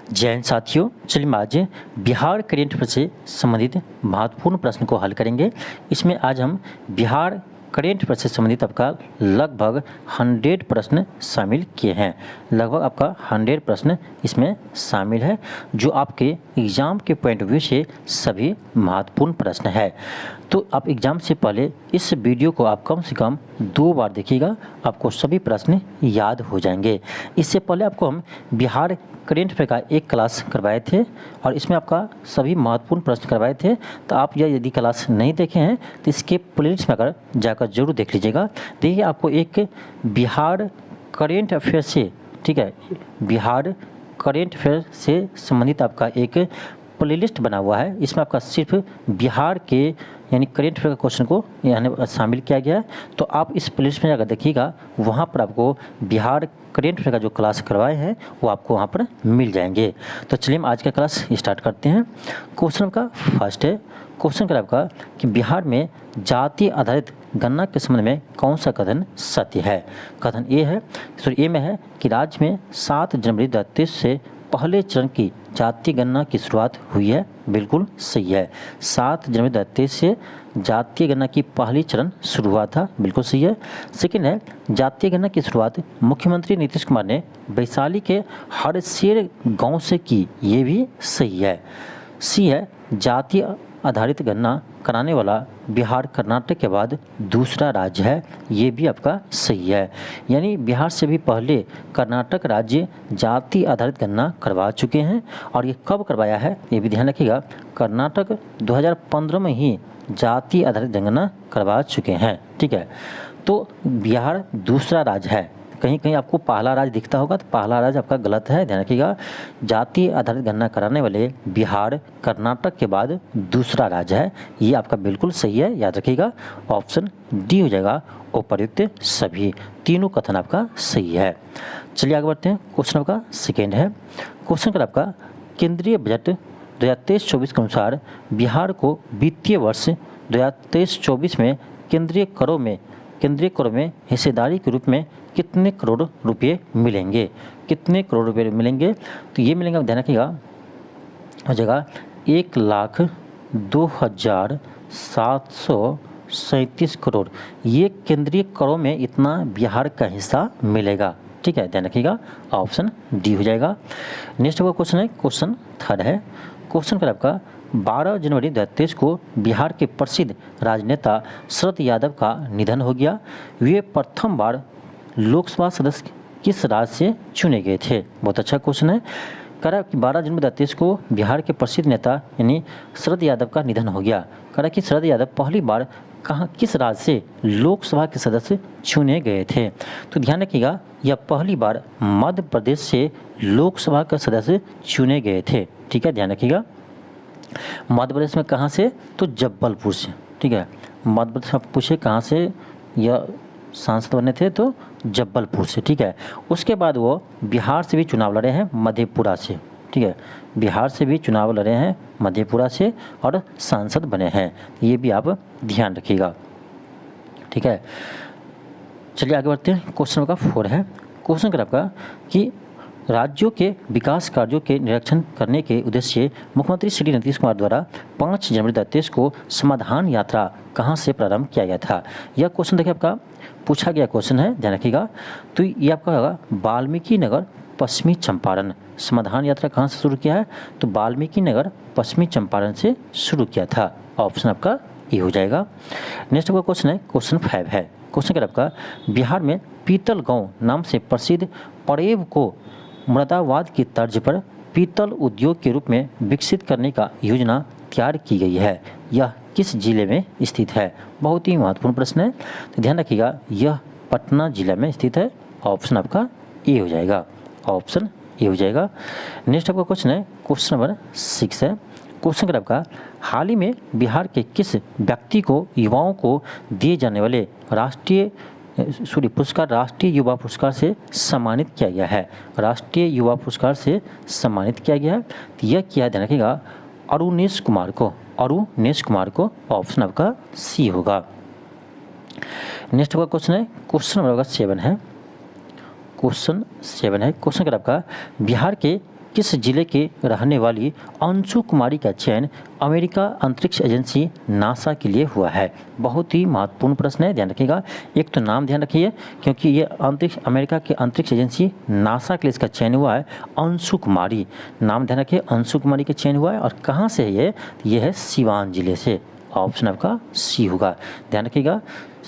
जय हिंद साथियों, चलिए आज बिहार करेंट अफेयर से संबंधित महत्वपूर्ण प्रश्न को हल करेंगे। इसमें आज हम बिहार करेंट अफेयर से संबंधित आपका लगभग 100 प्रश्न शामिल किए हैं। लगभग आपका 100 प्रश्न इसमें शामिल है, जो आपके एग्ज़ाम के पॉइंट ऑफ व्यू से सभी महत्वपूर्ण प्रश्न है। तो आप एग्ज़ाम से पहले इस वीडियो को आप कम से कम 2 बार देखिएगा, आपको सभी प्रश्न याद हो जाएंगे। इससे पहले आपको हम बिहार करेंट अफेयर का एक क्लास करवाए थे और इसमें आपका सभी महत्वपूर्ण प्रश्न करवाए थे। तो आप यदि क्लास नहीं देखे हैं तो इसके प्लेलिस्ट में अगर जाकर जरूर देख लीजिएगा। देखिए, आपको एक बिहार करेंट अफेयर से, ठीक है, बिहार करेंट अफेयर से संबंधित आपका एक प्लेलिस्ट बना हुआ है। इसमें आपका सिर्फ बिहार के यानी करेंट अफेयर का क्वेश्चन को यानी शामिल किया गया है। तो आप इस प्लेलिस्ट में अगर देखिएगा, वहाँ पर आपको बिहार करेंट अफेयर का जो क्लास करवाए हैं वो आपको वहाँ पर मिल जाएंगे। तो चलिए हम आज का क्लास स्टार्ट करते हैं। क्वेश्चन का फर्स्ट है, क्वेश्चन का आपका कि बिहार में जाति आधारित गणना के संबंध में कौन सा कथन सत्य है। कथन ए में है कि राज्य में 7 जनवरी 2023 से पहले चरण की जातीय गणना की शुरुआत हुई है। बिल्कुल सही है। 7 जनवरी 2023 से जातीय गणना की पहली चरण शुरू हुआ था। बिल्कुल सही है। सेकंड है, जातीय गणना की शुरुआत मुख्यमंत्री नीतीश कुमार ने वैशाली के हरसेर गांव से की। ये भी सही है। सी है, जातीय आधारित गणना कराने वाला बिहार कर्नाटक के बाद दूसरा राज्य है। ये भी आपका सही है। यानी बिहार से भी पहले कर्नाटक राज्य जाति आधारित गणना करवा चुके हैं। और ये कब करवाया है ये भी ध्यान रखिएगा, कर्नाटक 2015 में ही जाति आधारित गणना करवा चुके हैं। ठीक है, तो बिहार दूसरा राज्य है। कहीं कहीं आपको पहला राज्य दिखता होगा तो पहला राज्य आपका गलत है, ध्यान रखिएगा। जाति आधारित गणना कराने वाले बिहार कर्नाटक के बाद दूसरा राज्य है। ये आपका बिल्कुल सही है, याद रखिएगा। ऑप्शन डी हो जाएगा उपर्युक्त सभी, तीनों कथन आपका सही है। चलिए आगे बढ़ते हैं। क्वेश्चन आपका सेकेंड है। क्वेश्चन का आपका केंद्रीय बजट 2023-24 के अनुसार बिहार को वित्तीय वर्ष 2023-24 में केंद्रीय करों में हिस्सेदारी के रूप में कितने करोड़ रुपए मिलेंगे। कितने करोड़ रुपए मिलेंगे, तो ये मिलेंगे, ध्यान रखिएगा, हो जाएगा 1,02,737 करोड़। ये केंद्रीय करों में इतना बिहार का हिस्सा मिलेगा। ठीक है, ध्यान रखिएगा। ऑप्शन डी हो जाएगा। नेक्स्ट आपका क्वेश्चन है, क्वेश्चन थर्ड है। क्वेश्चन का आपका 12 जनवरी 2023 को बिहार के प्रसिद्ध राजनेता शरद यादव का निधन हो गया। वे प्रथम बार लोकसभा सदस्य किस राज्य से चुने गए थे। बहुत अच्छा क्वेश्चन है। कह रहा है कि 12 जनवरी 2023 को बिहार के प्रसिद्ध नेता यानी शरद यादव का निधन हो गया। कह रहा है कि शरद यादव पहली बार किस राज्य से लोकसभा के सदस्य चुने गए थे। तो ध्यान रखिएगा, यह पहली बार मध्य प्रदेश से लोकसभा के सदस्य चुने गए थे। ठीक है, ध्यान रखिएगा। मध्य प्रदेश में कहाँ से, तो जबलपुर से। ठीक है, मध्य प्रदेश आप पूछे कहाँ से यह सांसद बने थे, तो जबलपुर से। ठीक है, उसके बाद वो बिहार से भी चुनाव लड़े हैं, मधेपुरा से। ठीक है, बिहार से भी चुनाव लड़े हैं मधेपुरा से और सांसद बने हैं। ये भी आप ध्यान रखिएगा। ठीक है, चलिए आगे बढ़ते हैं। क्वेश्चन का 4 है। क्वेश्चन का आपका कि राज्यों के विकास कार्यों के निरीक्षण करने के उद्देश्य से मुख्यमंत्री श्री नीतीश कुमार द्वारा 5 जनवरी 2023 को समाधान यात्रा कहां से प्रारंभ किया गया था। यह क्वेश्चन देखिए आपका पूछा गया क्वेश्चन है, ध्यान रखिएगा। तो ये आपका होगा वाल्मीकि नगर पश्चिमी चंपारण। समाधान यात्रा कहां से शुरू किया है, तो वाल्मीकि नगर पश्चिमी चंपारण से शुरू किया था। ऑप्शन आपका ये हो जाएगा। नेक्स्ट आपका क्वेश्चन है, क्वेश्चन 5 है। क्वेश्चन का आपका बिहार में पीतल गाँव नाम से प्रसिद्ध पड़ेव को मुरादाबाद की तर्ज पर पीतल उद्योग के रूप में विकसित करने का योजना तैयार की गई है। यह किस जिले में स्थित है। बहुत ही महत्वपूर्ण प्रश्न है, तो ध्यान रखिएगा, यह पटना जिला में स्थित है। ऑप्शन आपका ए हो जाएगा। ऑप्शन ए हो जाएगा। नेक्स्ट आपका क्वेश्चन है, क्वेश्चन नंबर 6 है। क्वेश्चन का आपका हाल ही में बिहार के किस व्यक्ति को युवाओं को दिए जाने वाले राष्ट्रीय युवा पुरस्कार से सम्मानित किया गया है। राष्ट्रीय युवा पुरस्कार से सम्मानित किया गया है। तो यह किया ध्यान रखिएगा, अरुणेश कुमार को। ऑप्शन आपका सी होगा। नेक्स्ट आपका क्वेश्चन है, क्वेश्चन नंबर 7 है। क्वेश्चन का आपका बिहार के किस जिले के रहने वाली अंशु कुमारी का चयन अमेरिका अंतरिक्ष एजेंसी नासा के लिए हुआ है? बहुत ही महत्वपूर्ण प्रश्न है, ध्यान रखिएगा। एक तो नाम ध्यान रखिए, क्योंकि ये अमेरिका के अंतरिक्ष एजेंसी नासा के लिए इसका चयन हुआ है अंशु कुमारी। नाम ध्यान रखिए, अंशु कुमारी का चयन हुआ है। और कहाँ से है ये है सिवान जिले से। ऑप्शन आपका सी होगा, ध्यान रखिएगा।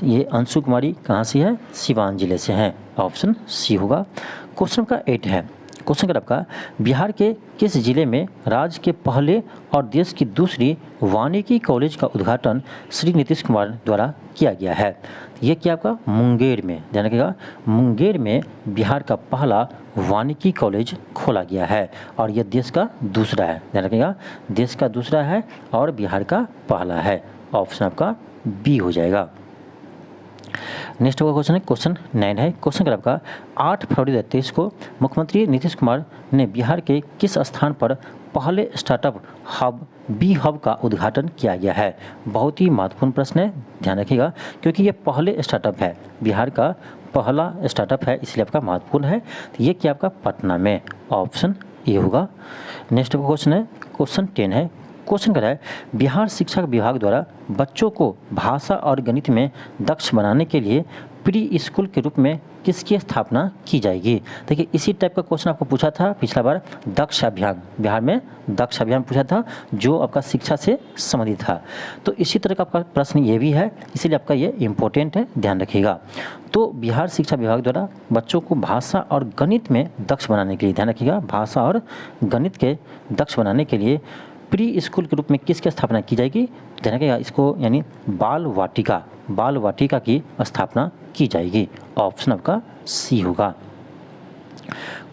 ये अंशु कुमारी कहाँ से है? सिवान जिले से हैं, ऑप्शन सी होगा। क्वेश्चन का 8 है, क्वेश्चन का आपका बिहार के किस जिले में राज्य के पहले और देश की दूसरी वानिकी कॉलेज का उद्घाटन श्री नीतीश कुमार द्वारा किया गया है? ये क्या आपका मुंगेर में, ध्यान रखिएगा। मुंगेर में बिहार का पहला वानिकी कॉलेज खोला गया है और यह देश का दूसरा है, ध्यान रखिएगा। देश का दूसरा है और बिहार का पहला है, ऑप्शन आपका बी हो जाएगा। नेक्स्ट होगा क्वेश्चन है, क्वेश्चन 9 है। क्वेश्चन का आपका 8 फरवरी 2023 को मुख्यमंत्री नीतीश कुमार ने बिहार के किस स्थान पर पहले स्टार्टअप हब बी हब का उद्घाटन किया गया है? बहुत ही महत्वपूर्ण प्रश्न है, ध्यान रखिएगा, क्योंकि ये पहले स्टार्टअप है, बिहार का पहला स्टार्टअप है, इसलिए आपका महत्वपूर्ण है। तो ये क्या आपका पटना में, ऑप्शन ए होगा। नेक्स्ट क्वेश्चन है, क्वेश्चन 10 है। क्वेश्चन कर रहा है बिहार शिक्षा विभाग द्वारा बच्चों को भाषा और गणित में दक्ष बनाने के लिए प्री स्कूल के रूप में किसकी स्थापना की जाएगी? देखिए इसी टाइप का क्वेश्चन आपको पूछा था पिछला बार, दक्ष अभियान, बिहार में दक्ष अभियान पूछा था जो आपका शिक्षा से संबंधित था। तो इसी तरह का आपका प्रश्न ये भी है, इसीलिए आपका ये इम्पोर्टेंट है, ध्यान रखिएगा। तो बिहार शिक्षा विभाग द्वारा बच्चों को भाषा और गणित में दक्ष बनाने के लिए, ध्यान रखिएगा, भाषा और गणित के दक्ष बनाने के लिए प्री स्कूल के रूप में किसकी स्थापना की जाएगी? ध्यान रखिएगा, इसको यानी बाल वाटिका की स्थापना की जाएगी, ऑप्शन आपका सी होगा।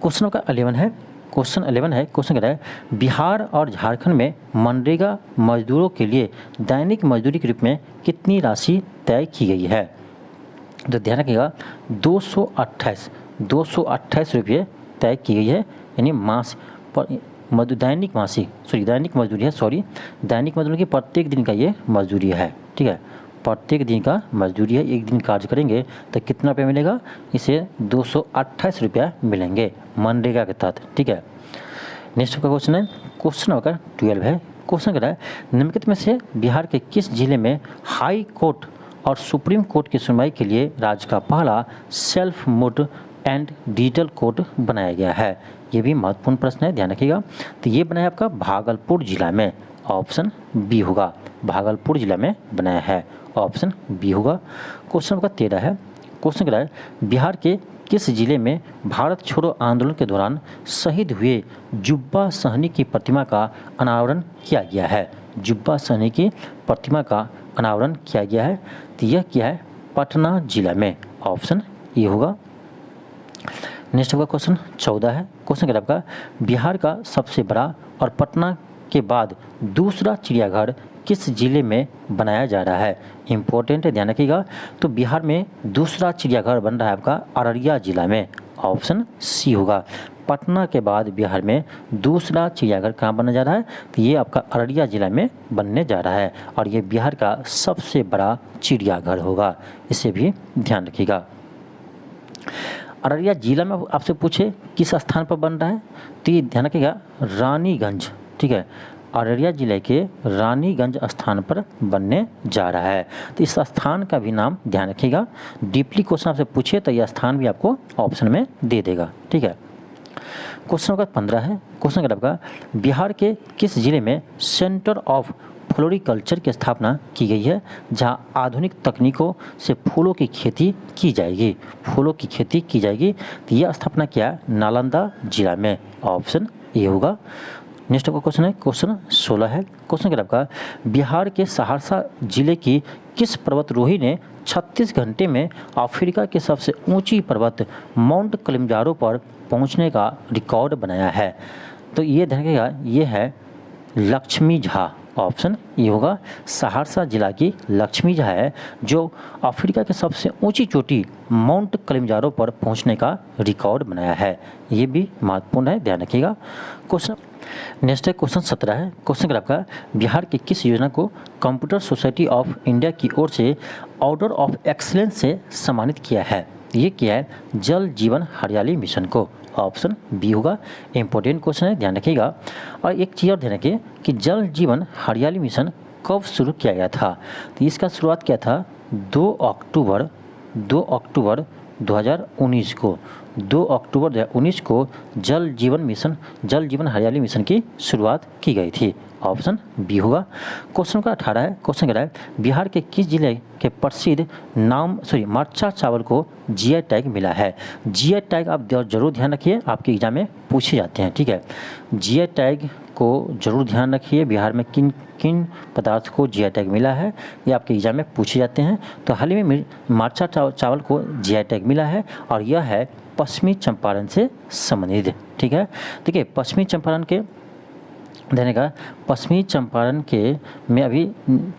क्वेश्चन आपका 11 है, क्वेश्चन 11 है। क्वेश्चन कह रहा है बिहार और झारखंड में मनरेगा मजदूरों के लिए दैनिक मजदूरी के रूप में कितनी राशि तय की गई है? तो ध्यान रखिएगा 228 रुपये तय की गई है, यानी दैनिक मजदूरी की प्रत्येक दिन का ये मजदूरी है, ठीक है, प्रत्येक दिन का मजदूरी है। एक दिन कार्य करेंगे तो कितना रुपया मिलेगा? इसे 228 रुपया मिलेंगे मनरेगा के तहत, ठीक है। नेक्स्ट का क्वेश्चन है, क्वेश्चन नंबर 12 है। क्वेश्चन कह रहा है निम्नलिखित में से बिहार के किस जिले में हाई कोर्ट और सुप्रीम कोर्ट की सुनवाई के लिए राज्य का पहला self mode and digital court बनाया गया है? ये भी महत्वपूर्ण प्रश्न है, ध्यान रखिएगा। तो ये बनाया आपका भागलपुर जिला में, ऑप्शन बी होगा, भागलपुर जिला में बनाया है, ऑप्शन बी होगा। क्वेश्चन नंबर 13 है। क्वेश्चन कह रहा है बिहार के किस जिले में भारत छोड़ो आंदोलन के दौरान शहीद हुए जुब्बा सहनी की प्रतिमा का अनावरण किया गया है? जुब्बा सहनी की प्रतिमा का अनावरण किया गया है, तो यह क्या है? पटना जिला में, ऑप्शन ए होगा। नेक्स्ट होगा क्वेश्चन 14 है। क्वेश्चन क्या आपका बिहार का सबसे बड़ा और पटना के बाद दूसरा चिड़ियाघर किस जिले में बनाया जा रहा है? इम्पोर्टेंट है, ध्यान रखिएगा। तो बिहार में दूसरा चिड़ियाघर बन रहा है आपका अररिया जिला में, ऑप्शन सी होगा। पटना के बाद बिहार में दूसरा चिड़ियाघर कहाँ बनने जा रहा है? तो ये आपका अररिया जिला में बनने जा रहा है और ये बिहार का सबसे बड़ा चिड़ियाघर होगा, इसे भी ध्यान रखिएगा। अररिया जिला में आपसे पूछे किस स्थान पर बन रहा है, तो ये ध्यान रखिएगा रानीगंज, ठीक है, अररिया जिले के रानीगंज स्थान पर बनने जा रहा है। तो इस स्थान का भी नाम ध्यान रखिएगा, डीपली क्वेश्चन आपसे पूछे तो यह स्थान भी आपको ऑप्शन में दे देगा, ठीक है। क्वेश्चन नंबर 15 है। क्वेश्चन का आपका बिहार के किस जिले में सेंटर ऑफ फ्लोरिकल्चर की स्थापना की गई है, जहां आधुनिक तकनीकों से फूलों की खेती की जाएगी? फूलों की खेती की जाएगी, तो यह स्थापना क्या है? नालंदा जिला में, ऑप्शन ए होगा। नेक्स्ट आपका क्वेश्चन है, क्वेश्चन 16 है। क्वेश्चन क्या आपका बिहार के सहरसा जिले की किस पर्वतरोही ने 36 घंटे में अफ्रीका के सबसे ऊंची पर्वत माउंट किलिमंजारो पर पहुंचने का रिकॉर्ड बनाया है? तो ये देखिएगा, ये है लक्ष्मी झा, ऑप्शन ये होगा। सहरसा जिला की लक्ष्मी झा है जो अफ्रीका के सबसे ऊंची चोटी माउंट किलिमंजारो पर पहुंचने का रिकॉर्ड बनाया है, ये भी महत्वपूर्ण है, ध्यान रखिएगा। क्वेश्चन नेक्स्ट है, क्वेश्चन 17 है। क्वेश्चन आपका बिहार के किस योजना को कंप्यूटर सोसाइटी ऑफ इंडिया की ओर से ऑर्डर ऑफ एक्सीलेंस से सम्मानित किया है? ये क्या है? जल जीवन हरियाली मिशन को, ऑप्शन बी होगा। इंपॉर्टेंट क्वेश्चन है, ध्यान रखिएगा। और एक चीज़ और ध्यान रखिए कि जल जीवन हरियाली मिशन कब शुरू किया गया था। तो इसका शुरुआत किया था 2 अक्टूबर 2019 को। 2 अक्टूबर 2019 को जल जीवन हरियाली मिशन की शुरुआत की गई थी। ऑप्शन बी होगा। क्वेश्चन का 18 है। क्वेश्चन कह रहा है बिहार के किस जिले के प्रसिद्ध मरचा चावल को जीआई टैग मिला है। जीआई टैग आप जरूर ध्यान रखिए, आपके एग्जाम में पूछे जाते हैं, ठीक है। जीआई टैग को जरूर ध्यान रखिए, बिहार में किन किन पदार्थ को जीआई टैग मिला है, ये आपके एग्जाम में पूछे जाते हैं। तो हाल ही में मरचा चावल को जीआई टैग मिला है और यह है पश्चिमी चंपारण से संबंधित, ठीक है। देखिए पश्चिमी चंपारण के देने का पश्चिमी चंपारण के में अभी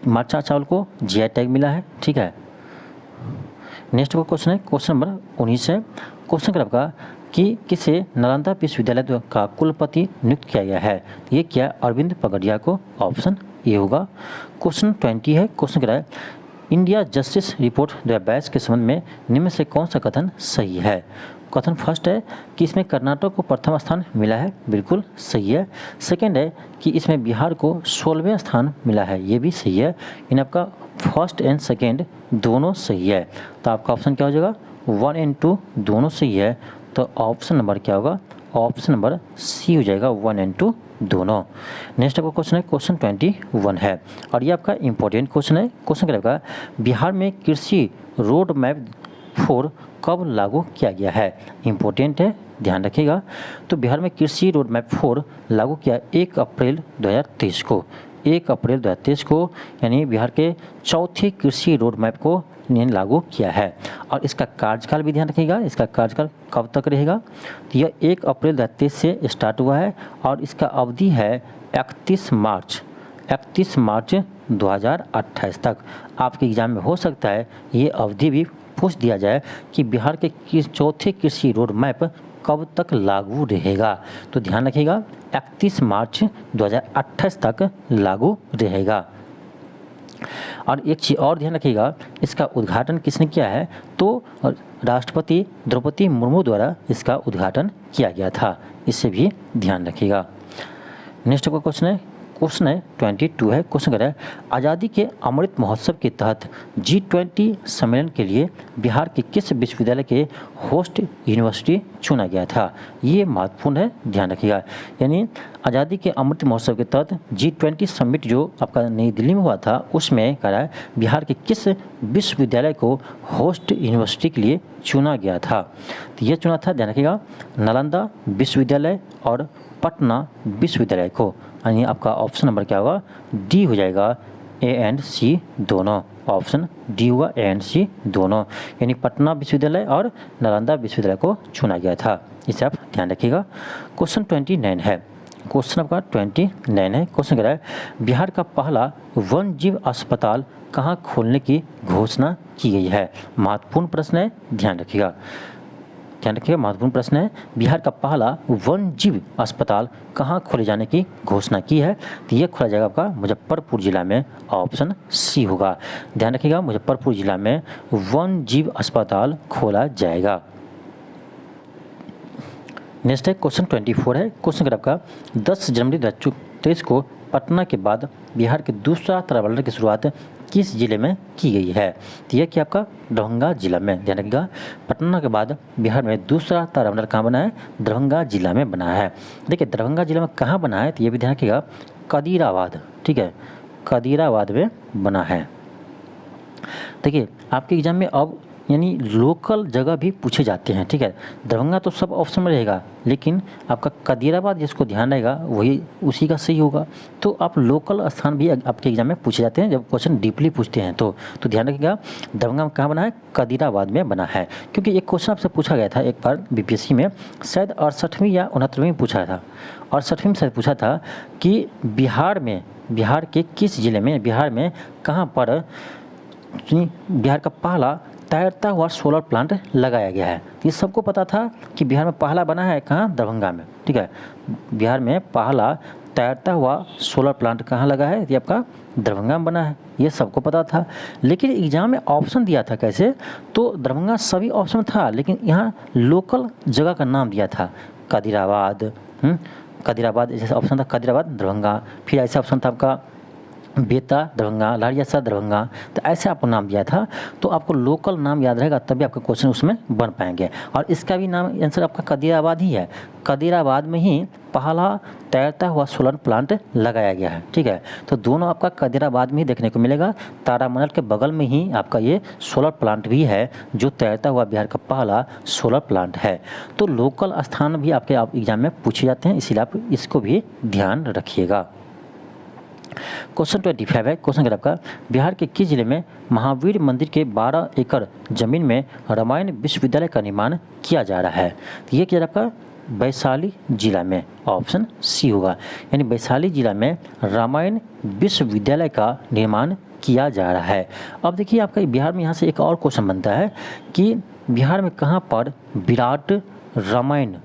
मरचा चावल को जीआई टैग मिला है, ठीक है। नेक्स्ट का क्वेश्चन है, क्वेश्चन नंबर 19 है। क्वेश्चन का आपका कि किसे नालंदा विश्वविद्यालय का कुलपति नियुक्त किया गया है। ये क्या है? अरविंद पगडिया को। ऑप्शन ए होगा। क्वेश्चन 20 है। क्वेश्चन कह रहा है इंडिया जस्टिस रिपोर्ट 2022 के संबंध में निम्न से कौन सा कथन सही है। कथन फर्स्ट है कि इसमें कर्नाटक को प्रथम स्थान मिला है, बिल्कुल सही है। सेकंड है कि इसमें बिहार को 16वें स्थान मिला है, ये भी सही है। इन आपका फर्स्ट एंड सेकंड दोनों सही है, तो आपका ऑप्शन क्या हो जाएगा 1 और 2 दोनों सही है। तो ऑप्शन नंबर क्या होगा, ऑप्शन नंबर सी हो जाएगा 1 और 2 दोनों। नेक्स्ट आपका क्वेश्चन है, क्वेश्चन 21 है और ये आपका इंपॉर्टेंट क्वेश्चन है। क्वेश्चन क्या रहेगा बिहार में कृषि रोड मैप 4 कब लागू किया गया है। इंपॉर्टेंट है, ध्यान रखिएगा। तो बिहार में कृषि रोड मैप 4 लागू किया 1 अप्रैल 2023 को। 1 अप्रैल 2023 को यानी बिहार के चौथे कृषि रोड मैप को लागू किया है। और इसका कार्यकाल भी ध्यान रखिएगा, इसका कार्यकाल कब तक रहेगा। तो यह 1 अप्रैल 2023 से स्टार्ट हुआ है और इसका अवधि है 31 मार्च 2028 तक। आपके एग्जाम में हो सकता है ये अवधि भी पूछ दिया जाए कि बिहार के चौथे कृषि रोड मैप कब तक लागू रहेगा। तो ध्यान रखिएगा 31 मार्च 2028 तक लागू रहेगा। और एक चीज़ और ध्यान रखिएगा, इसका उद्घाटन किसने किया है, तो राष्ट्रपति द्रौपदी मुर्मू द्वारा इसका उद्घाटन किया गया था, इससे भी ध्यान रखिएगा। नेक्स्ट का क्वेश्चन है, क्वेश्चन है 22 है। क्वेश्चन कर रहा है आज़ादी के अमृत महोत्सव के तहत G20 सम्मेलन के लिए बिहार के किस विश्वविद्यालय के होस्ट यूनिवर्सिटी चुना गया था। ये महत्वपूर्ण है, ध्यान रखिएगा। यानी आज़ादी के अमृत महोत्सव के तहत G20 समिट जो आपका नई दिल्ली में हुआ था उसमें कह रहा है बिहार के किस विश्वविद्यालय को होस्ट यूनिवर्सिटी के लिए चुना गया था। तो ये चुना था, ध्यान रखिएगा, नालंदा विश्वविद्यालय और पटना विश्वविद्यालय को। यानी आपका ऑप्शन नंबर क्या होगा, डी हो जाएगा, ए एंड सी दोनों। ऑप्शन डी होगा, ए एंड सी दोनों, यानी पटना विश्वविद्यालय और नालंदा विश्वविद्यालय को चुना गया था, इसे आप ध्यान रखिएगा। क्वेश्चन 29 है। क्वेश्चन आपका 29 है। क्वेश्चन कह रहा है बिहार का पहला वन जीव अस्पताल कहाँ खोलने की घोषणा की गई है। महत्वपूर्ण प्रश्न है, ध्यान रखिएगा। महत्वपूर्ण प्रश्न है, बिहार का पहला वन जीव अस्पताल कहाँ खोले जाने की घोषणा की है। तो यह खोला जाएगा आपका मुजफ्फरपुर जिला में। ऑप्शन सी होगा, ध्यान रखिएगा, मुजफ्फरपुर जिला में वन जीव अस्पताल खोला जाएगा। नेक्स्ट है क्वेश्चन 24 है। क्वेश्चन कर आपका 10 जनवरी 2023 को पटना के बाद बिहार के दूसरा तारामंडल की शुरुआत किस जिले में की गई है। तो यह कि आपका दरभंगा जिला में, ध्यान रखिएगा। पटना के बाद बिहार में दूसरा तारामंडल कहाँ बना है, दरभंगा जिला में बना है। देखिए दरभंगा जिला में कहाँ बना है, तो ये भी ध्यान रखिएगा, कदीराबाद, ठीक है, कदीराबाद में बना है। देखिए आपके एग्जाम में अब यानी लोकल जगह भी पूछे जाते हैं, ठीक है। दरभंगा तो सब ऑप्शन में रहेगा, लेकिन आपका कदीराबाद जिसको ध्यान रहेगा वही उसी का सही होगा। तो आप लोकल स्थान भी आपके एग्जाम में पूछे जाते हैं जब क्वेश्चन डीपली पूछते हैं। तो ध्यान रखिएगा दरभंगा में कहाँ बना है, कदीराबाद में बना है। क्योंकि एक क्वेश्चन आपसे पूछा गया था एक बार बीपीएससी में, शायद 68वीं या 69वीं पूछा था, 68वीं में शायद पूछा था कि बिहार के किस जिले में, बिहार में कहाँ पर बिहार का पहला तैरता हुआ सोलर प्लांट लगाया गया है। ये सबको पता था कि बिहार में पहला बना है कहाँ, दरभंगा में, ठीक है। बिहार में पहला तैरता हुआ सोलर प्लांट कहाँ लगा है? ये आपका दरभंगा में बना है, ये सबको पता था। लेकिन एग्जाम में ऑप्शन दिया था कैसे? तो दरभंगा सभी ऑप्शन था, लेकिन यहाँ लोकल जगह का नाम दिया था, कदीराबाद। कदीराबाद जैसे ऑप्शन था, कदीराबाद दरभंगा। फिर ऐसा ऑप्शन था आपका बेता दरभंगा, लाड़ियासर दरभंगा। तो ऐसे आपको नाम दिया था। तो आपको लोकल नाम याद रहेगा तभी आपका क्वेश्चन उसमें बन पाएंगे। और इसका भी नाम आंसर आपका कदीराबाद ही है। कदीराबाद में ही पहला तैरता हुआ सोलर प्लांट लगाया गया है, ठीक है। तो दोनों आपका कदीराबाद में ही देखने को मिलेगा। तारामंडल के बगल में ही आपका ये सोलर प्लांट भी है, जो तैरता हुआ बिहार का पहला सोलर प्लांट है। तो लोकल स्थान भी आपके एग्जाम में पूछे जाते हैं, इसीलिए आप इसको भी ध्यान रखिएगा। क्वेश्चन 25 है। क्वेश्चन क्या आपका? बिहार के किस जिले में महावीर मंदिर के 12 एकड़ जमीन में रामायण विश्वविद्यालय का निर्माण किया जा रहा है? तो ये किया आपका वैशाली जिला में, ऑप्शन सी होगा। यानी वैशाली जिला में रामायण विश्वविद्यालय का निर्माण किया जा रहा है। अब देखिए आपका बिहार में यहाँ से एक और क्वेश्चन बनता है कि बिहार में कहाँ पर विराट रामायण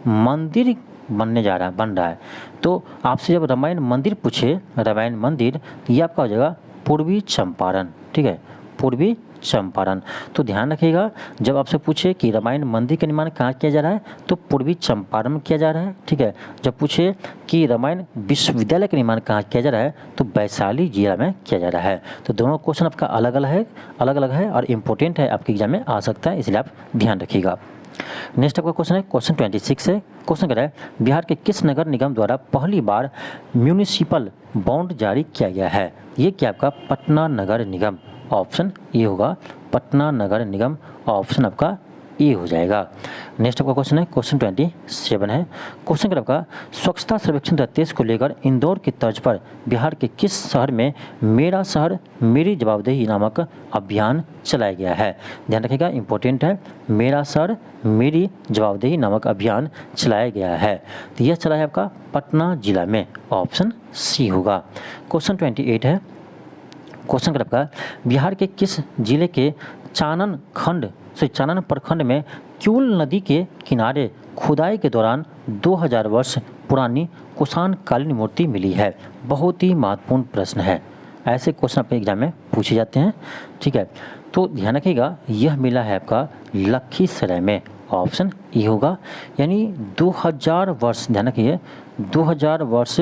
मंदिर बन रहा है। तो आपसे जब रामायण मंदिर पूछे, रामायण मंदिर, तो ये आपका हो जाएगा पूर्वी चंपारण, ठीक है, पूर्वी चंपारण। तो ध्यान रखिएगा, जब आपसे पूछे कि रामायण मंदिर का निर्माण कहाँ किया जा रहा है, तो पूर्वी चंपारण में किया जा रहा है, ठीक है। जब पूछे कि रामायण विश्वविद्यालय का निर्माण कहाँ किया जा रहा है, तो वैशाली जिला में किया जा रहा है। तो दोनों क्वेश्चन आपका अलग अलग है और इम्पोर्टेंट है, आपके एग्जाम में आ सकता है, इसलिए आप ध्यान रखिएगा। नेक्स्ट आपका क्वेश्चन है, क्वेश्चन 26 है। क्वेश्चन कह रहा है बिहार के किस नगर निगम द्वारा पहली बार म्यूनिसिपल बॉन्ड जारी किया गया है? ये क्या आपका पटना नगर निगम, ऑप्शन ए होगा, पटना नगर निगम, ऑप्शन आपका ए हो जाएगा। नेक्स्ट आपका क्वेश्चन है, क्वेश्चन 27 है। क्वेश्चन कर आपका स्वच्छता सर्वेक्षण 2023 को लेकर इंदौर की तर्ज पर बिहार के किस शहर में मेरा शहर मेरी जवाबदेही नामक अभियान चलाया गया है? ध्यान रखिएगा, इंपॉर्टेंट है, मेरा शहर मेरी जवाबदेही नामक अभियान चलाया गया है। तो यह चला है आपका पटना जिला में, ऑप्शन सी होगा। क्वेश्चन 28 है। क्वेश्चन कर आपका बिहार के किस जिले के चानन प्रखंड में क्यूल नदी के किनारे खुदाई के दौरान 2000 वर्ष पुरानी कुषाण कालीन मूर्ति मिली है? बहुत ही महत्वपूर्ण प्रश्न है, ऐसे क्वेश्चन अपने एग्जाम में पूछे जाते हैं, ठीक है। तो ध्यान रखिएगा, यह मिला है आपका लखीसराय में, ऑप्शन ई होगा। यानी 2000 वर्ष, ध्यान रखिए, 2000 वर्ष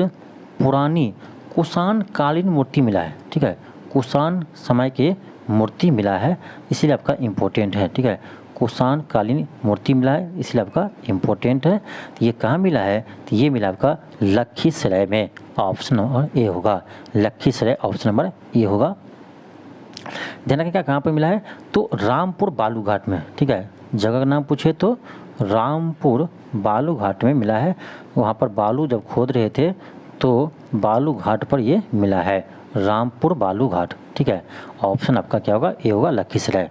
पुरानी कुषाण कालीन मूर्ति मिला है, ठीक है, कुषाण समय के मूर्ति मिला है, इसीलिए आपका इम्पोर्टेंट है, ठीक है। कुषाण कालीन मूर्ति मिला है, इसलिए आपका इम्पोर्टेंट है। तो ये कहाँ मिला है? तो ये मिला आपका लखीसराय में, ऑप्शन नंबर ए होगा, लखीसराय ऑप्शन नंबर ए होगा। ध्यान रखिएगा कहाँ पर मिला है? तो रामपुर बालूघाट में, ठीक है, जगह का नाम पूछे तो रामपुर बालूघाट में मिला है। वहाँ पर बालू जब खोद रहे थे तो बालूघाट पर ये मिला है, रामपुर बालूघाट, ठीक है। ऑप्शन आपका क्या होगा? ए होगा, लखीसराय।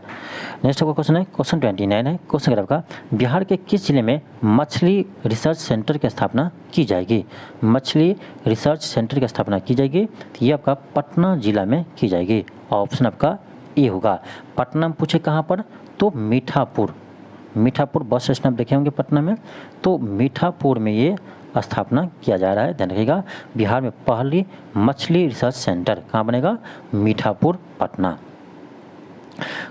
नेक्स्ट आपका क्वेश्चन है, क्वेश्चन 29 है। क्वेश्चन आपका बिहार के किस जिले में मछली रिसर्च सेंटर की स्थापना की जाएगी? मछली रिसर्च सेंटर की स्थापना की जाएगी, तो ये आपका पटना जिला में की जाएगी, ऑप्शन आपका ए होगा। पटना में पूछे कहाँ पर? तो मीठापुर बस स्टेशन आप देखे होंगे पटना में, तो मीठापुर में ये स्थापना किया जा रहा है। ध्यान रखिएगा, बिहार में पहली मछली रिसर्च सेंटर कहाँ बनेगा? मीठापुर, पटना।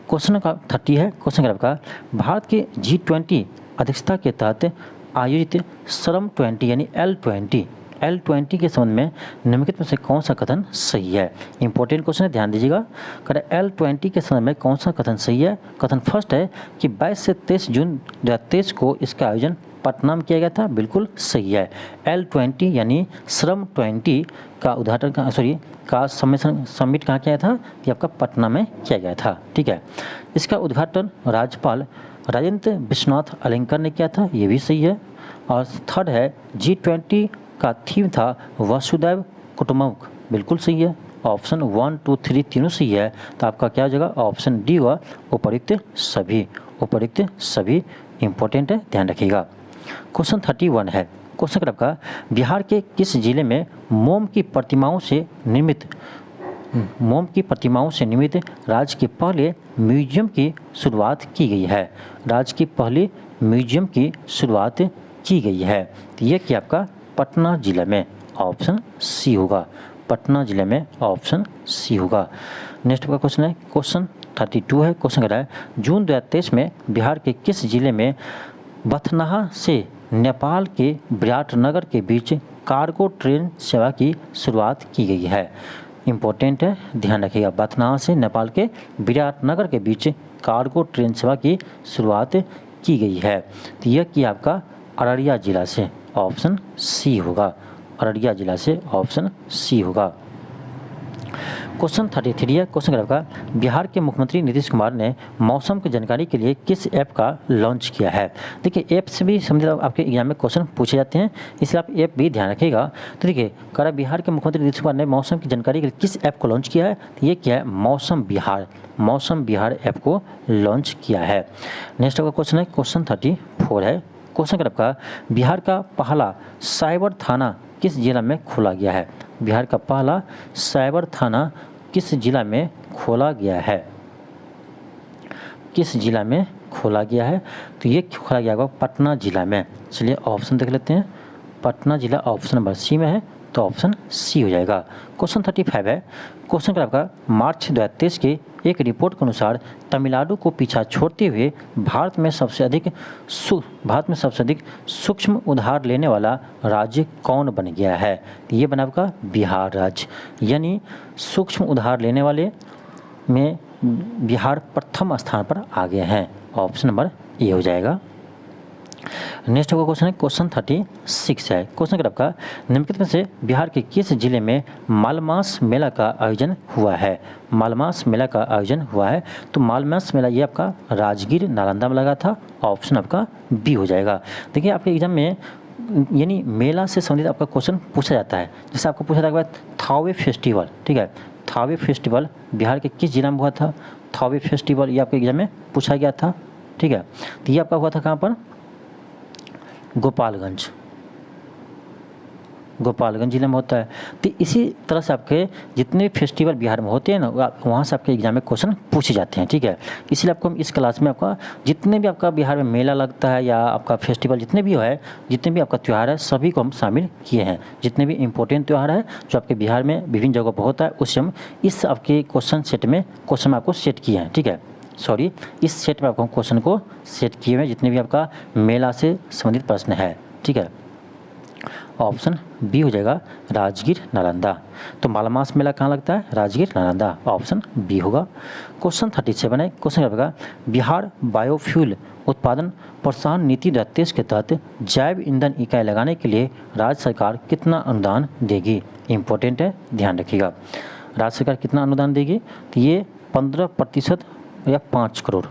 क्वेश्चन का 30 है। क्वेश्चन आपका भारत के G20 अध्यक्षता के तहत आयोजित श्रम 20 यानी L20 के संबंध में निम्नलिखित में से कौन सा कथन सही है? इंपॉर्टेंट क्वेश्चन है, ध्यान दीजिएगा। कह L20 के संबंध में कौन सा कथन सही है? कथन फर्स्ट है कि 22 से 23 जून 2023 को इसका आयोजन पटना में किया गया था, बिल्कुल सही है। L20 यानी श्रम 20 का उद्घाटन का समिट कहाँ किया था? ये आपका पटना में किया गया था, ठीक है। इसका उद्घाटन राज्यपाल राजेंद्र विश्वनाथ अलंकर ने किया था, ये भी सही है। और थर्ड है G20 का थीम था वसुधैव कुटुंबकम, बिल्कुल सही है। ऑप्शन 1, 2, 3 तीनों सही है, तो आपका क्या हो जाएगा? ऑप्शन डी हुआ, उपर्युक्त सभी इंपॉर्टेंट है, ध्यान रखिएगा। क्वेश्चन 31 है। क्वेश्चन आपका बिहार के किस जिले में मोम की प्रतिमाओं से निर्मित राज्य के पहले म्यूजियम की शुरुआत की गई है? राज्य की पहली म्यूजियम की शुरुआत की गई है, तो ये क्या आपका पटना जिले में, ऑप्शन सी होगा, पटना जिले में, ऑप्शन सी होगा। नेक्स्ट का क्वेश्चन है, क्वेश्चन 32 है। क्वेश्चन कह रहा है जून 2023 में बिहार के किस जिले में बथनाहा से नेपाल के विराटनगर के बीच कार्गो ट्रेन सेवा की शुरुआत की गई है। इम्पोर्टेंट है, ध्यान रखिएगा, बथनाहा से नेपाल के विराटनगर के बीच कार्गो ट्रेन सेवा की शुरुआत की गई है। तो यह कि आपका अररिया जिला से, ऑप्शन सी होगा, अररिया जिला से, ऑप्शन सी होगा। क्वेश्चन 33 है। क्वेश्चन आपका बिहार के मुख्यमंत्री नीतीश कुमार ने मौसम की जानकारी के लिए किस ऐप का लॉन्च किया है। देखिए ऐप से भी समझिए आपके एग्जाम में क्वेश्चन पूछे जाते हैं, इसलिए आप ऐप भी ध्यान रखिएगा। तो देखिए कह बिहार के मुख्यमंत्री नीतीश कुमार ने मौसम की जानकारी के लिए किस ऐप को लॉन्च किया है, तो ये क्या है, मौसम बिहार, मौसम बिहार ऐप को लॉन्च किया है। नेक्स्ट का क्वेश्चन है, क्वेश्चन 34 है। क्वेश्चन आपका बिहार का पहला साइबर थाना किस जिला में खोला गया है। बिहार का पहला साइबर थाना किस जिला में खोला गया है, किस जिला में खोला गया है, तो ये खोला गया होगा पटना जिला में। चलिए ऑप्शन देख लेते हैं, पटना जिला ऑप्शन नंबर सी में है, तो ऑप्शन सी हो जाएगा। क्वेश्चन 35 है। क्वेश्चन का आपका मार्च 2023 के एक रिपोर्ट के अनुसार तमिलनाडु को पीछा छोड़ते हुए भारत में सबसे अधिक सूक्ष्म उधार लेने वाला राज्य कौन बन गया है। तो ये बना आपका बिहार राज्य, यानी सूक्ष्म उधार लेने वाले में बिहार प्रथम स्थान पर आ गए हैं, ऑप्शन नंबर ए हो जाएगा। नेक्स्ट का क्वेश्चन है, क्वेश्चन 36 है। क्वेश्चन आपका निम्नलिखित में से बिहार के किस जिले में मालमास मेला का आयोजन हुआ है। मालमास मेला का आयोजन हुआ है, तो मालमास मेला ये आपका राजगीर नालंदा में लगा था, ऑप्शन आपका बी हो जाएगा। देखिए आपके एग्जाम में यानी मेला से संबंधित आपका क्वेश्चन पूछा जाता है। जैसे आपको पूछा था थावे फेस्टिवल, ठीक है, थावे फेस्टिवल बिहार के किस जिला में हुआ था। थावे फेस्टिवल ये आपके एग्जाम में पूछा गया था, ठीक है। तो ये आपका हुआ था कहाँ पर, गोपालगंज, गोपालगंज जिले में होता है। तो इसी तरह से आपके जितने भी फेस्टिवल बिहार में होते हैं ना, वहाँ से आपके एग्जाम में क्वेश्चन पूछे जाते हैं, ठीक है। इसलिए आपको हम इस क्लास में आपका जितने भी आपका बिहार में मेला लगता है या आपका फेस्टिवल जितने भी है, जितने भी आपका त्यौहार है, सभी को हम शामिल किए हैं। जितने भी इंपॉर्टेंट त्यौहार है जो आपके बिहार में विभिन्न जगहों पर होता है, उससे हम इस आपके क्वेश्चन सेट में क्वेश्चन आपको सेट किए हैं, ठीक है। सॉरी, इस सेट में आपको क्वेश्चन को सेट किए हुए जितने भी आपका मेला से संबंधित प्रश्न है, ठीक है। ऑप्शन बी हो जाएगा, राजगीर नालंदा। तो मालमास मेला कहाँ लगता है, राजगीर नालंदा, ऑप्शन बी होगा। क्वेश्चन 37 है। क्वेश्चन आपका बिहार बायोफ्यूल उत्पादन प्रोत्साहन नीति 2023 के तहत जैव ईंधन इकाई लगाने के लिए राज्य सरकार कितना अनुदान देगी। इंपॉर्टेंट है, ध्यान रखिएगा। राज्य सरकार कितना अनुदान देगी, तो ये 15% या 5 करोड़,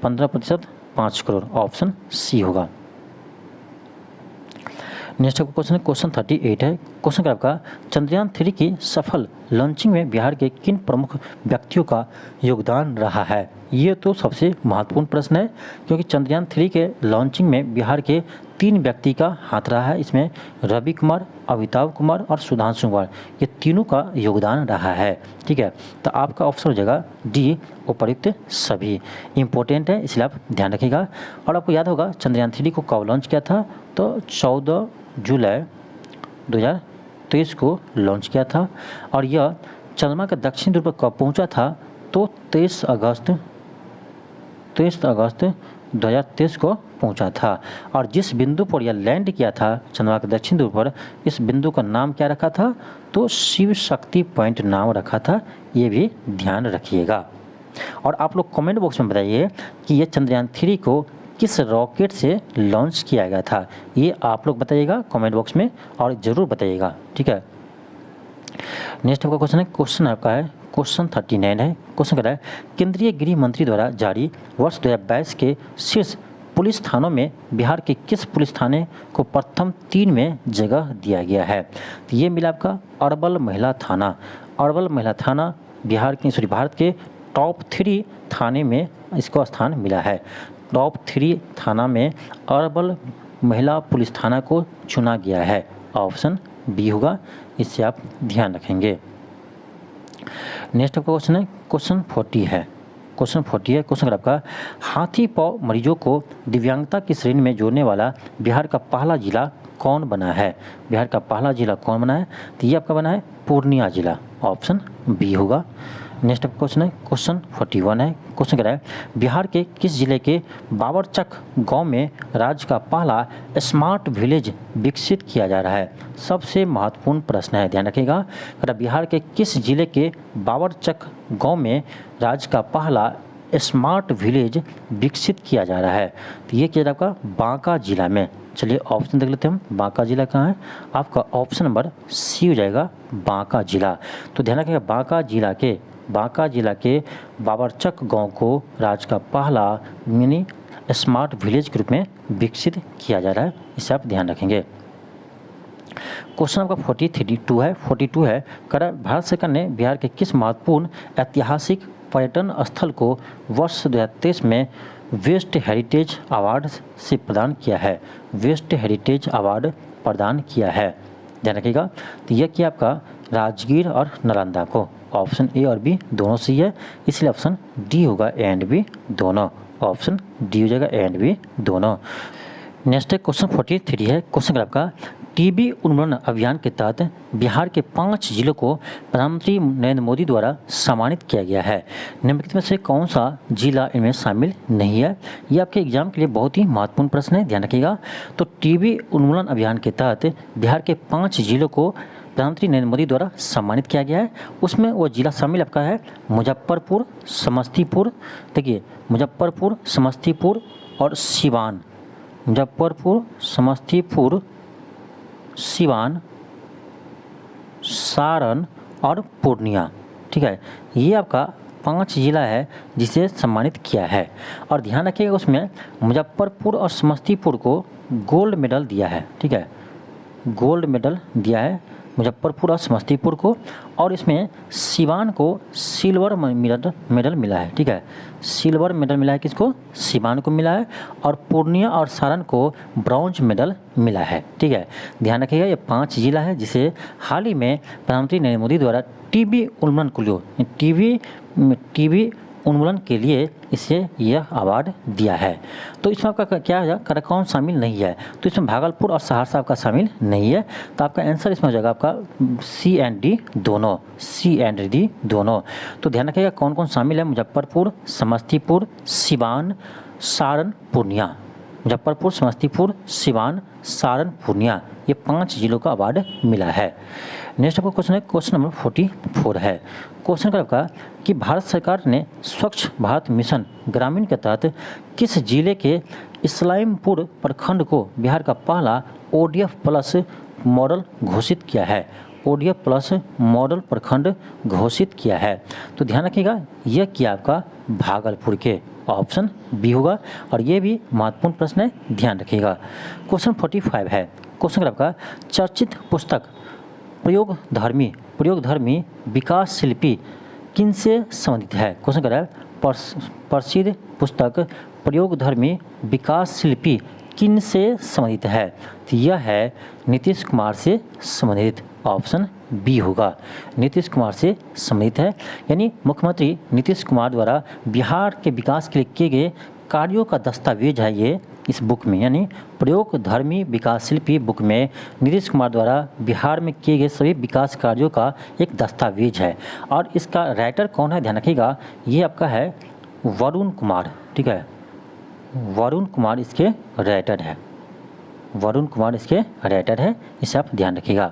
15% 5 करोड़, ऑप्शन सी होगा। नेक्स्ट क्वेश्चन है, क्वेश्चन 38 है। क्वेश्चन आपका चंद्रयान 3 की सफल लॉन्चिंग में बिहार के किन प्रमुख व्यक्तियों का योगदान रहा है। ये तो सबसे महत्वपूर्ण प्रश्न है, क्योंकि चंद्रयान 3 के लॉन्चिंग में बिहार के 3 व्यक्ति का हाथ रहा है। इसमें रवि कुमार, अमिताभ कुमार और सुधांशु कुमार, ये तीनों का योगदान रहा है, ठीक है। तो आपका ऑप्शन हो जाएगा डी, उपर्युक्त सभी। इंपॉर्टेंट है, इसलिए आप ध्यान रखिएगा। और आपको याद होगा चंद्रयान 3 को कब लॉन्च किया था, तो 14 जुलाई 2023 को लॉन्च किया था। और यह चंद्रमा के दक्षिण ध्रुव पर कब पहुंचा था, तो 23 अगस्त 2023 को पहुंचा था। और जिस बिंदु पर यह लैंड किया था चंद्रमा के दक्षिण ध्रुव पर, इस बिंदु का नाम क्या रखा था, तो शिव शक्ति पॉइंट नाम रखा था। ये भी ध्यान रखिएगा। और आप लोग कमेंट बॉक्स में बताइए कि यह चंद्रयान 3 को किस रॉकेट से लॉन्च किया गया था। ये आप लोग बताइएगा कमेंट बॉक्स में, और ज़रूर बताइएगा, ठीक है। नेक्स्ट आपका क्वेश्चन है, क्वेश्चन आपका है क्वेश्चन 39 है। क्वेश्चन कर रहा है केंद्रीय गृह मंत्री द्वारा जारी वर्ष 2022 के शीर्ष पुलिस थानों में बिहार के किस पुलिस थाने को प्रथम 3 में जगह दिया गया है। तो ये मिला आपका अरवल महिला थाना। अरवल महिला थाना भारत के टॉप 3 थाने में इसको स्थान मिला है। टॉप 3 थाना में अरवल महिला पुलिस थाना को चुना गया है, ऑप्शन बी होगा। इससे आप ध्यान रखेंगे। नेक्स्ट आपका क्वेश्चन है, क्वेश्चन 40 है। क्वेश्चन 40 है। क्वेश्चन आपका हाथी पांव मरीजों को दिव्यांगता की श्रेणी में जोड़ने वाला बिहार का पहला जिला कौन बना है? बिहार का पहला जिला कौन बना है? तो ये आपका बना है पूर्णिया जिला, ऑप्शन बी होगा। नेक्स्ट क्वेश्चन है, क्वेश्चन 41 है। क्वेश्चन कह रहा है बिहार के किस जिले के बाबरचक गांव में राज्य का पहला स्मार्ट विलेज विकसित किया जा रहा है? सबसे महत्वपूर्ण प्रश्न है, ध्यान रखिएगा। कह रहा बिहार के किस जिले के बाबरचक गांव में राज्य का पहला स्मार्ट विलेज विकसित किया जा रहा है? तो ये किया आपका बांका जिला में। चलिए ऑप्शन देख लेते हैं हम, बांका जिला कहाँ है? आपका ऑप्शन नंबर सी हो जाएगा, बांका जिला। तो ध्यान रखिएगा बांका जिला के बाबरचक गांव को राज्य का पहला मिनी स्मार्ट विलेज के रूप में विकसित किया जा रहा है, इसे आप ध्यान रखेंगे। क्वेश्चन आपका 42 है। कह भारत सरकार ने बिहार के किस महत्वपूर्ण ऐतिहासिक पर्यटन स्थल को वर्ष 2023 में वेस्ट हेरिटेज अवार्ड से प्रदान किया है? वेस्ट हेरिटेज अवार्ड प्रदान किया है, ध्यान रखिएगा। तो यह किया आपका राजगीर और नालंदा को। ऑप्शन ए और बी दोनों सही है, इसलिए ऑप्शन डी होगा, ए एंड बी दोनों। ऑप्शन डी हो जाएगा, ए एंड बी दोनों। नेक्स्ट है क्वेश्चन 43 है। क्वेश्चन आपका टीबी उन्मूलन अभियान के तहत बिहार के 5 जिलों को प्रधानमंत्री नरेंद्र मोदी द्वारा सम्मानित किया गया है। निम्नलिखित में से कौन सा जिला इनमें शामिल नहीं है? ये आपके एग्जाम के लिए बहुत ही महत्वपूर्ण प्रश्न है, ध्यान रखिएगा। तो टीबी उन्मूलन अभियान के तहत बिहार के 5 जिलों को प्रधानमंत्री नरेंद्र मोदी द्वारा सम्मानित किया गया है। उसमें वो जिला शामिल आपका है मुजफ्फरपुर, समस्तीपुर, देखिए मुजफ्फरपुर, समस्तीपुर और सिवान। मुजफ्फरपुर, समस्तीपुर, सिवान, सारण और पूर्णिया, ठीक है। ये आपका 5 जिला है जिसे सम्मानित किया है। और ध्यान रखिएगा उसमें मुजफ्फरपुर और समस्तीपुर को गोल्ड मेडल दिया है, ठीक है, गोल्ड मेडल दिया है मुजफ्फरपुर और समस्तीपुर को। और इसमें सिवान को सिल्वर मेडल मिला है, ठीक है, सिल्वर मेडल मिला है किसको? सिवान को मिला है। और पूर्णिया और सारण को ब्रॉन्ज मेडल मिला है, ठीक है। ध्यान रखिएगा ये 5 जिला है जिसे हाल ही में प्रधानमंत्री नरेंद्र मोदी द्वारा टीबी उन्मूलन के लिए टीबी उन्मूलन के लिए इसे यह अवार्ड दिया है। तो इसमें आपका क्या है, कौन शामिल नहीं है? तो इसमें भागलपुर और सहरसा आपका शामिल नहीं है। तो आपका आंसर इसमें हो जाएगा आपका सी एंड डी दोनों, सी एंड डी दोनों। तो ध्यान रखिएगा कौन कौन शामिल है, मुजफ्फरपुर, समस्तीपुर, सिवान, सारण, पूर्णिया। मुजफ्फरपुर, समस्तीपुर, सिवान, सारण, पूर्णिया, ये 5 जिलों का अवार्ड मिला है। नेक्स्ट आपका क्वेश्चन है, क्वेश्चन नंबर 44 है। क्वेश्चन का आपका कि भारत सरकार ने स्वच्छ भारत मिशन ग्रामीण के तहत किस जिले के इस्लामपुर प्रखंड को बिहार का पहला ODF प्लस मॉडल घोषित किया है? ODF प्लस मॉडल प्रखंड घोषित किया है। तो ध्यान रखिएगा यह किया आपका भागलपुर के, ऑप्शन बी होगा। और ये भी महत्वपूर्ण प्रश्न है, ध्यान रखिएगा। क्वेश्चन 45 है। क्वेश्चन आपका चर्चित पुस्तक प्रयोगधर्मी विकास शिल्पी किनसे संबंधित है? क्वेश्चन कर रहा है प्रसिद्ध पुस्तक प्रयोगधर्मी विकास शिल्पी किनसे संबंधित है? तो यह है नीतीश कुमार से संबंधित, ऑप्शन बी होगा, नीतीश कुमार से संबंधित है। यानी मुख्यमंत्री नीतीश कुमार द्वारा बिहार के विकास के लिए किए गए कार्यों का दस्तावेज है ये इस बुक में, यानी प्रयोगधर्मी विकास शिल्पी बुक में नीतीश कुमार द्वारा बिहार में किए गए सभी विकास कार्यों का एक दस्तावेज है। और इसका राइटर कौन है, ध्यान रखिएगा, ये आपका है वरुण कुमार, ठीक है, वरुण कुमार इसके राइटर है, वरुण कुमार इसके राइटर है, इसे आप ध्यान रखिएगा।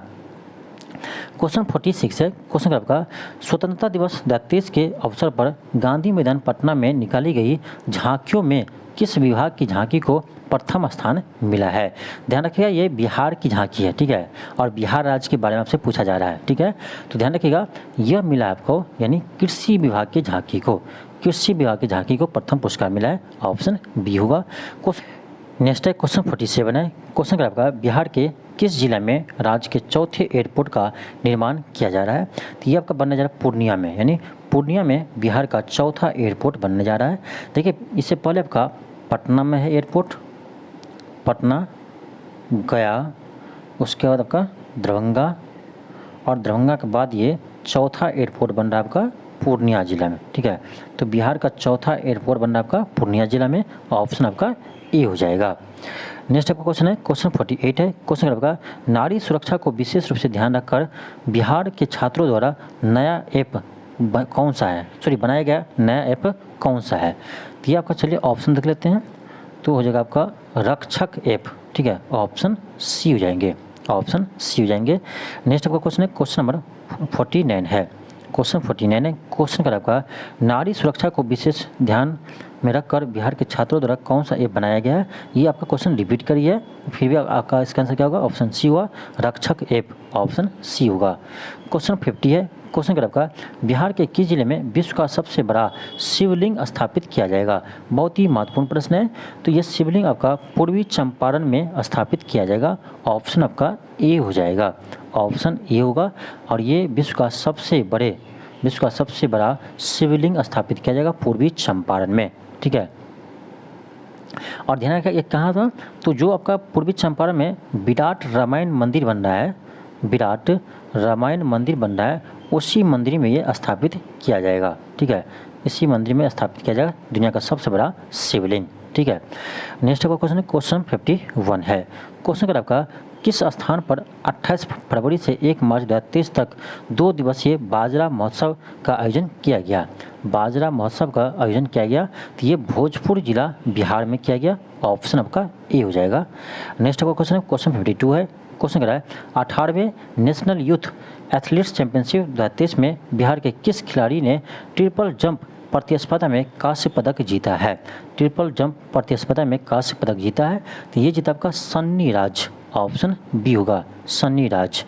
क्वेश्चन 46 है। क्वेश्चन आपका स्वतंत्रता दिवस 2023 के अवसर पर गांधी मैदान पटना में निकाली गई झांकियों में किस विभाग की झांकी को प्रथम स्थान मिला है? ध्यान रखिएगा ये बिहार की झांकी है, ठीक है, और बिहार राज्य के बारे में आपसे पूछा जा रहा है, ठीक है। तो ध्यान रखिएगा यह मिला आपको, यानी कृषि विभाग की झांकी को, कृषि विभाग की झांकी को प्रथम पुरस्कार मिला है, ऑप्शन बी होगा। नेक्स्ट है क्वेश्चन 47 है। क्वेश्चन का आपका बिहार के किस जिला में राज्य के चौथे एयरपोर्ट का निर्माण किया जा रहा है? तो ये आपका बनने जा रहा है पूर्णिया में, यानी पूर्णिया में बिहार का चौथा एयरपोर्ट बनने जा रहा है। देखिए इससे पहले आपका पटना में है एयरपोर्ट, पटना, गया, उसके बाद आपका दरभंगा, और दरभंगा के बाद ये चौथा एयरपोर्ट बन रहा है आपका पूर्णिया जिला में, ठीक है। तो बिहार का चौथा एयरपोर्ट बन रहा है आपका पूर्णिया जिला में, ऑप्शन आपका ए हो जाएगा। नेक्स्ट आपका क्वेश्चन है, क्वेश्चन 48 है। क्वेश्चन आपका नारी सुरक्षा को विशेष रूप से ध्यान रखकर बिहार के छात्रों द्वारा नया ऐप कौन सा है, बनाया गया नया ऐप कौन सा है। तो ये आपका चलिए ऑप्शन देख लेते हैं। तो हो जाएगा आपका रक्षक ऐप, ठीक है, ऑप्शन सी हो जाएंगे, ऑप्शन सी हो जाएंगे। नेक्स्ट आपका क्वेश्चन है, क्वेश्चन नंबर 49 है। क्वेश्चन 49 है। क्वेश्चन का आपका नारी सुरक्षा को विशेष ध्यान में रखकर बिहार के छात्रों द्वारा कौन सा ऐप बनाया गया है। ये आपका क्वेश्चन रिपीट करिए, फिर भी आपका इसका आंसर क्या होगा, ऑप्शन सी हुआ, रक्षक ऐप, ऑप्शन सी होगा। क्वेश्चन 50 है। क्वेश्चन का आपका बिहार के किस जिले में विश्व का सबसे बड़ा शिवलिंग स्थापित किया जाएगा। बहुत ही महत्वपूर्ण प्रश्न है। तो ये शिवलिंग आपका पूर्वी चंपारण में स्थापित किया जाएगा, ऑप्शन आपका ए हो जाएगा, ऑप्शन ए होगा। और ये विश्व का सबसे बड़ा शिवलिंग स्थापित किया जाएगा पूर्वी चंपारण में, ठीक है। और ध्यान रखिए ये कहाँ था, तो जो आपका पूर्वी चंपारण में विराट रामायण मंदिर बन रहा है, विराट रामायण मंदिर बन रहा है, उसी मंदिर में ये स्थापित किया जाएगा, ठीक है। इसी मंदिर में स्थापित किया जाएगा दुनिया का सबसे बड़ा शिवलिंग, ठीक है। नेक्स्ट आपका क्वेश्चन है, क्वेश्चन 51 है। क्वेश्चन का आपका किस स्थान पर 28 फरवरी से 1 मार्च 2023 तक 2 दिवसीय बाजरा महोत्सव का आयोजन किया गया। बाजरा महोत्सव का आयोजन किया गया, तो ये भोजपुर जिला बिहार में किया गया, ऑप्शन आपका ए हो जाएगा। नेक्स्ट आपका क्वेश्चन है, क्वेश्चन 52 है। क्वेश्चन करा है 18वें नेशनल यूथ एथलीट्स चैंपियनशिप 2023 में बिहार के किस खिलाड़ी ने ट्रिपल जंप प्रतिस्पर्धा में कांस्य पदक जीता है। ट्रिपल जंप प्रतिस्पर्धा में कांस्य पदक जीता है, तो ये जीता आपका सन्नी राज, ऑप्शन बी होगा, सन्नी राज।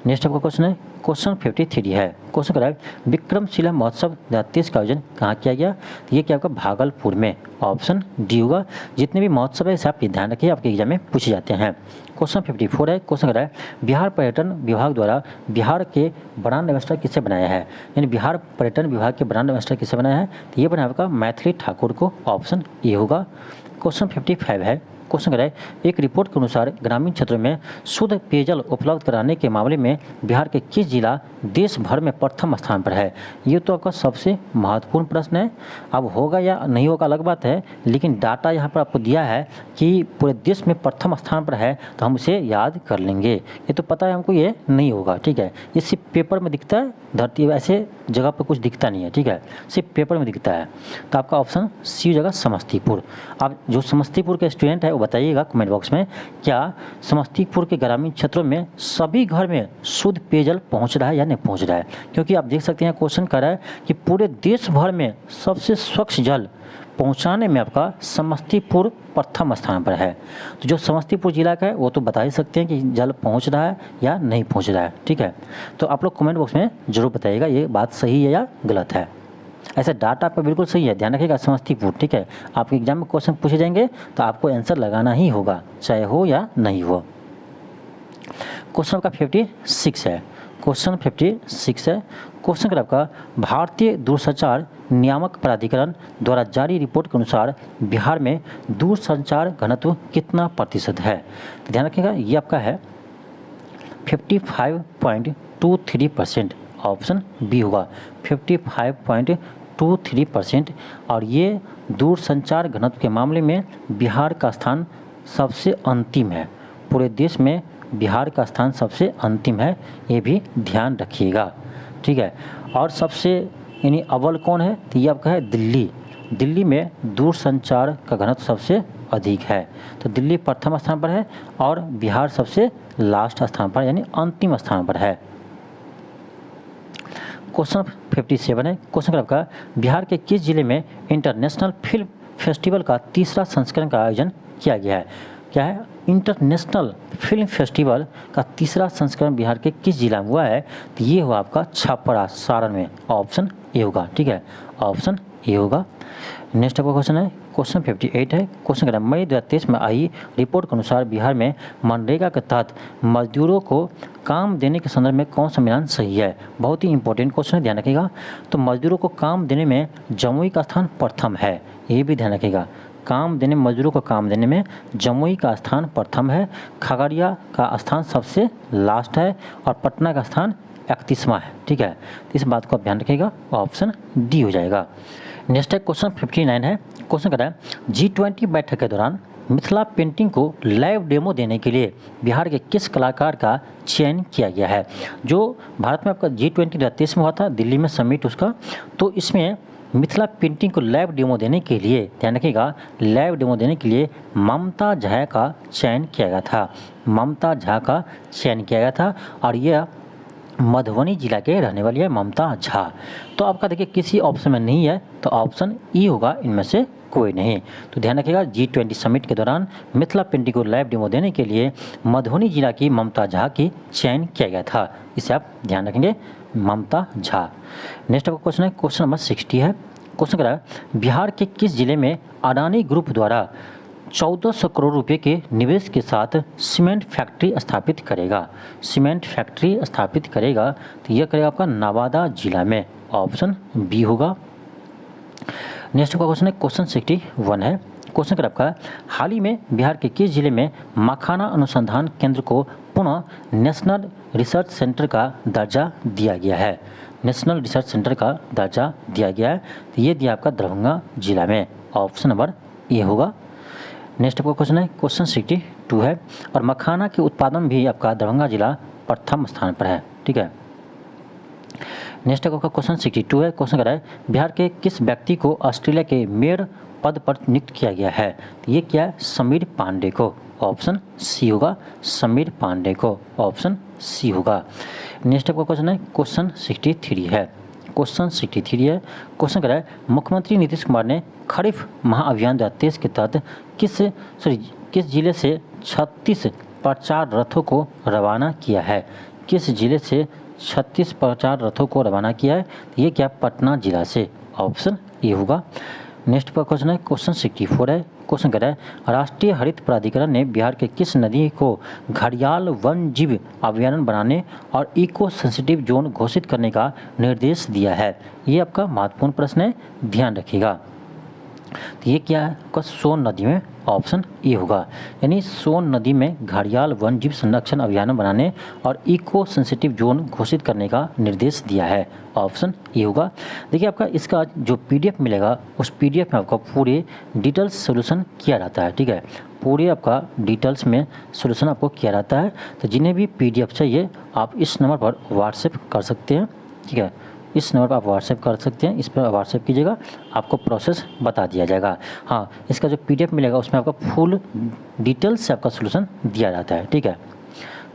नेक्स्ट आपका क्वेश्चन है, क्वेश्चन 53 है। क्वेश्चन करा है विक्रमशिला महोत्सव 2023 का आयोजन कहाँ किया गया। तो ये क्या आपका भागलपुर में, ऑप्शन डी होगा। जितने भी महोत्सव है इसे आप ध्यान रखिए, आपके एग्जाम में पूछे जाते हैं। क्वेश्चन 54 है। क्वेश्चन करा है बिहार पर्यटन विभाग द्वारा बिहार के ब्रांड एम्बेसडर किसे बनाया है, यानी बिहार पर्यटन विभाग के ब्रांड एम्बेसडर किसे बनाया है। तो ये बनाया आपका मैथिली ठाकुर को, ऑप्शन ए होगा। क्वेश्चन 55 है। क्वेश्चन करा है एक रिपोर्ट के अनुसार ग्रामीण क्षेत्रों में शुद्ध पेयजल उपलब्ध कराने के मामले में बिहार के किस जिला देश भर में प्रथम स्थान पर है। ये तो आपका सबसे महत्वपूर्ण प्रश्न है। अब होगा या नहीं होगा अलग बात है, लेकिन डाटा यहाँ पर आपको दिया है कि पूरे देश में प्रथम स्थान पर है, तो हम इसे याद कर लेंगे। ये तो पता है हमको ये नहीं होगा, ठीक है। ये सिर्फ पेपर में दिखता है, धरती ऐसे जगह पर कुछ दिखता नहीं है, ठीक है, सिर्फ पेपर में दिखता है। तो आपका ऑप्शन सी हो जाएगा समस्तीपुर। आप जो समस्तीपुर के स्टूडेंट है वो बताइएगा कमेंट बॉक्स में, क्या समस्तीपुर के ग्रामीण क्षेत्रों में सभी घर में शुद्ध पेयजल पहुंच रहा है या नहीं पहुंच रहा है। क्योंकि आप देख सकते हैं क्वेश्चन कर रहा है कि पूरे देश भर में सबसे स्वच्छ जल पहुंचाने में आपका समस्तीपुर प्रथम स्थान पर है। तो जो समस्तीपुर जिला का है वो तो बता ही सकते हैं कि जल पहुंच रहा है या नहीं पहुंच रहा है, ठीक है। तो आप लोग कमेंट बॉक्स में जरूर बताइएगा ये बात सही है या गलत है। ऐसा डाटा आपका बिल्कुल सही है, ध्यान रखिएगा समस्तीपुर, ठीक है। आपके एग्जाम में क्वेश्चन पूछे जाएंगे तो आपको आंसर लगाना ही होगा, चाहे हो या नहीं हो। क्वेश्चन आपका 56 है। क्वेश्चन 56 है। क्वेश्चन का आपका भारतीय दूरसंचार नियामक प्राधिकरण द्वारा जारी रिपोर्ट के अनुसार बिहार में दूरसंचार घनत्व कितना प्रतिशत है। तो ध्यान रखिएगा ये आपका है 55.23%, ऑप्शन बी होगा, 55.23%। और ये दूरसंचार घनत्व के मामले में बिहार का स्थान सबसे अंतिम है, पूरे देश में बिहार का स्थान सबसे अंतिम है, ये भी ध्यान रखिएगा, ठीक है। और सबसे यानी अव्वल कौन है, तो ये आपका है दिल्ली। दिल्ली में दूरसंचार का घनत्व सबसे अधिक है, तो दिल्ली प्रथम स्थान पर है और बिहार सबसे लास्ट स्थान पर यानी अंतिम स्थान पर है। क्वेश्चन 57 है। क्वेश्चन आपका बिहार के किस जिले में इंटरनेशनल फिल्म फेस्टिवल का तीसरा संस्करण का आयोजन किया गया है। क्या है, इंटरनेशनल फिल्म फेस्टिवल का तीसरा संस्करण बिहार के किस जिला में हुआ है। तो ये हुआ आपका छपरा, सारण में, ऑप्शन ए होगा, ठीक है, ऑप्शन ए होगा। नेक्स्ट आपका क्वेश्चन है, क्वेश्चन 58 है। क्वेश्चन का मई 2023 में आई रिपोर्ट के अनुसार बिहार में मनरेगा के तहत मजदूरों को काम देने के संदर्भ में कौन सा मिलान सही है। बहुत ही इंपॉर्टेंट क्वेश्चन है, ध्यान रखिएगा। तो मजदूरों को काम देने में जमुई का स्थान प्रथम है, ये भी ध्यान रखिएगा। काम देने मजदूरों को काम देने में जमुई का स्थान प्रथम है, खगड़िया का स्थान सबसे लास्ट है और पटना का स्थान 31वां है, ठीक है। तो इस बात को आप ध्यान रखिएगा, ऑप्शन डी हो जाएगा। नेक्स्ट है क्वेश्चन 59 है। क्वेश्चन कर रहा है G20 बैठक के दौरान मिथिला पेंटिंग को लाइव डेमो देने के लिए बिहार के किस कलाकार का चयन किया गया है। जो भारत में आपका G20 2023 में हुआ था, दिल्ली में समिट उसका, तो इसमें मिथिला पेंटिंग को लाइव डेमो देने के लिए, ध्यान रखिएगा, लाइव डेमो देने के लिए ममता झा का चयन किया गया था। ममता झा का चयन किया गया था और यह मधुबनी जिला के रहने वाली है ममता झा। तो आपका देखिए किसी ऑप्शन में नहीं है, तो ऑप्शन ई होगा, इनमें से कोई नहीं। तो ध्यान रखिएगा, G20 समिट के दौरान मिथिला पेंटिंग को लाइव डेमो देने के लिए मधुबनी जिला की ममता झा की चयन किया गया था। इसे आप ध्यान रखेंगे, ममता झा। नेक्स्ट आपका क्वेश्चन है, क्वेश्चन नंबर 60 है। क्वेश्चन करा है बिहार के किस जिले में अडानी ग्रुप द्वारा 1400 करोड़ रुपए के निवेश के साथ सीमेंट फैक्ट्री स्थापित करेगा। सीमेंट फैक्ट्री स्थापित करेगा, तो यह करेगा आपका नवादा जिला में, ऑप्शन बी होगा। नेक्स्ट का क्वेश्चन है, क्वेश्चन 61 है। क्वेश्चन कर आपका हाल ही में बिहार के किस जिले में मखाना अनुसंधान केंद्र को पुनः नेशनल रिसर्च सेंटर का दर्जा दिया गया है। नेशनल रिसर्च सेंटर का दर्जा दिया गया है, तो ये दिया आपका दरभंगा जिला में, ऑप्शन नंबर ए होगा। नेक्स्ट आपका क्वेश्चन है, क्वेश्चन 62 है। और मखाना के उत्पादन भी आपका दरभंगा जिला प्रथम स्थान पर है, ठीक है। नेक्स्ट आपका क्वेश्चन 62 है। क्वेश्चन कर रहा है बिहार के किस व्यक्ति को ऑस्ट्रेलिया के मेयर पद पर नियुक्त किया गया है। तो ये क्या है, समीर पांडे को, ऑप्शन सी होगा, समीर पांडे को, ऑप्शन सी होगा। नेक्स्ट आपका क्वेश्चन है, क्वेश्चन 63 है। क्वेश्चन 63 है। क्वेश्चन कर रहा है मुख्यमंत्री नीतीश कुमार ने खरीफ महाअभियान 2023 के तहत किस जिले से 36 प्रचार रथों को रवाना किया है। किस जिले से 36 प्रचार रथों को रवाना किया है, ये क्या, पटना जिला से, ऑप्शन ए होगा। नेक्स्ट पर क्वेश्चन है, क्वेश्चन 64 है। क्वेश्चन कर रहा है राष्ट्रीय हरित प्राधिकरण ने बिहार के किस नदी को घड़ियाल वन जीव अभयारण्य बनाने और इको सेंसिटिव जोन घोषित करने का निर्देश दिया है। ये आपका महत्वपूर्ण प्रश्न है, ध्यान रखिएगा। तो ये क्या है आपका, सोन नदी में, ऑप्शन ए होगा। यानी सोन नदी में घड़ियाल वन जीव संरक्षण अभियान बनाने और इको सेंसिटिव जोन घोषित करने का निर्देश दिया है, ऑप्शन ए होगा। देखिए आपका इसका जो पीडीएफ मिलेगा, उस पीडीएफ में आपका पूरे डिटेल्स सोल्यूशन किया रहता है, ठीक है। पूरे आपका डिटेल्स में सोल्यूशन आपको किया रहता है। तो जिन्हें भी पीडीएफ चाहिए आप इस नंबर पर व्हाट्सएप कर सकते हैं, ठीक है। इस नंबर पर आप व्हाट्सएप कर सकते हैं, इस पर व्हाट्सएप कीजिएगा, आपको प्रोसेस बता दिया जाएगा। हाँ, इसका जो पीडीएफ मिलेगा उसमें आपका फुल डिटेल्स से आपका सोल्यूशन दिया जाता है, ठीक है।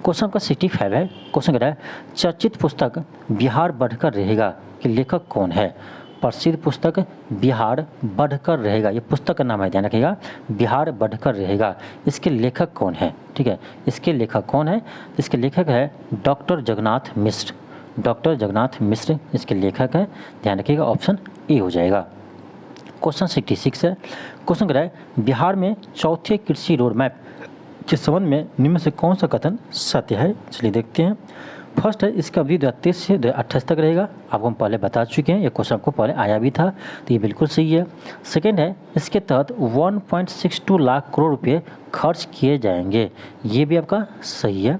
क्वेश्चन आपका 65 है। क्वेश्चन कह रहा है चर्चित पुस्तक बिहार बढ़कर रहेगा कि लेखक कौन है। प्रसिद्ध पुस्तक बिहार बढ़कर रहेगा, ये पुस्तक का नाम है, ध्यान रखिएगा, बिहार बढ़कर रहेगा। इसके लेखक कौन है, ठीक है। इसके लेखक कौन है, इसके लेखक है डॉक्टर जगन्नाथ मिश्र। डॉक्टर जगन्नाथ मिश्र इसके लेखक हैं, ध्यान रखिएगा, ऑप्शन ए हो जाएगा। क्वेश्चन 66 है। क्वेश्चन कर रहा है बिहार में चौथे कृषि रोड मैप के संबंध में निम्न से कौन सा कथन सत्य है। चलिए देखते हैं। फर्स्ट है इसका अवधि 2023 से 2028 तक रहेगा, आपको हम पहले बता चुके हैं, ये क्वेश्चन आपको पहले आया भी था, तो ये बिल्कुल सही है। सेकेंड है इसके तहत 1.62 लाख करोड़ रुपये खर्च किए जाएंगे, ये भी आपका सही है।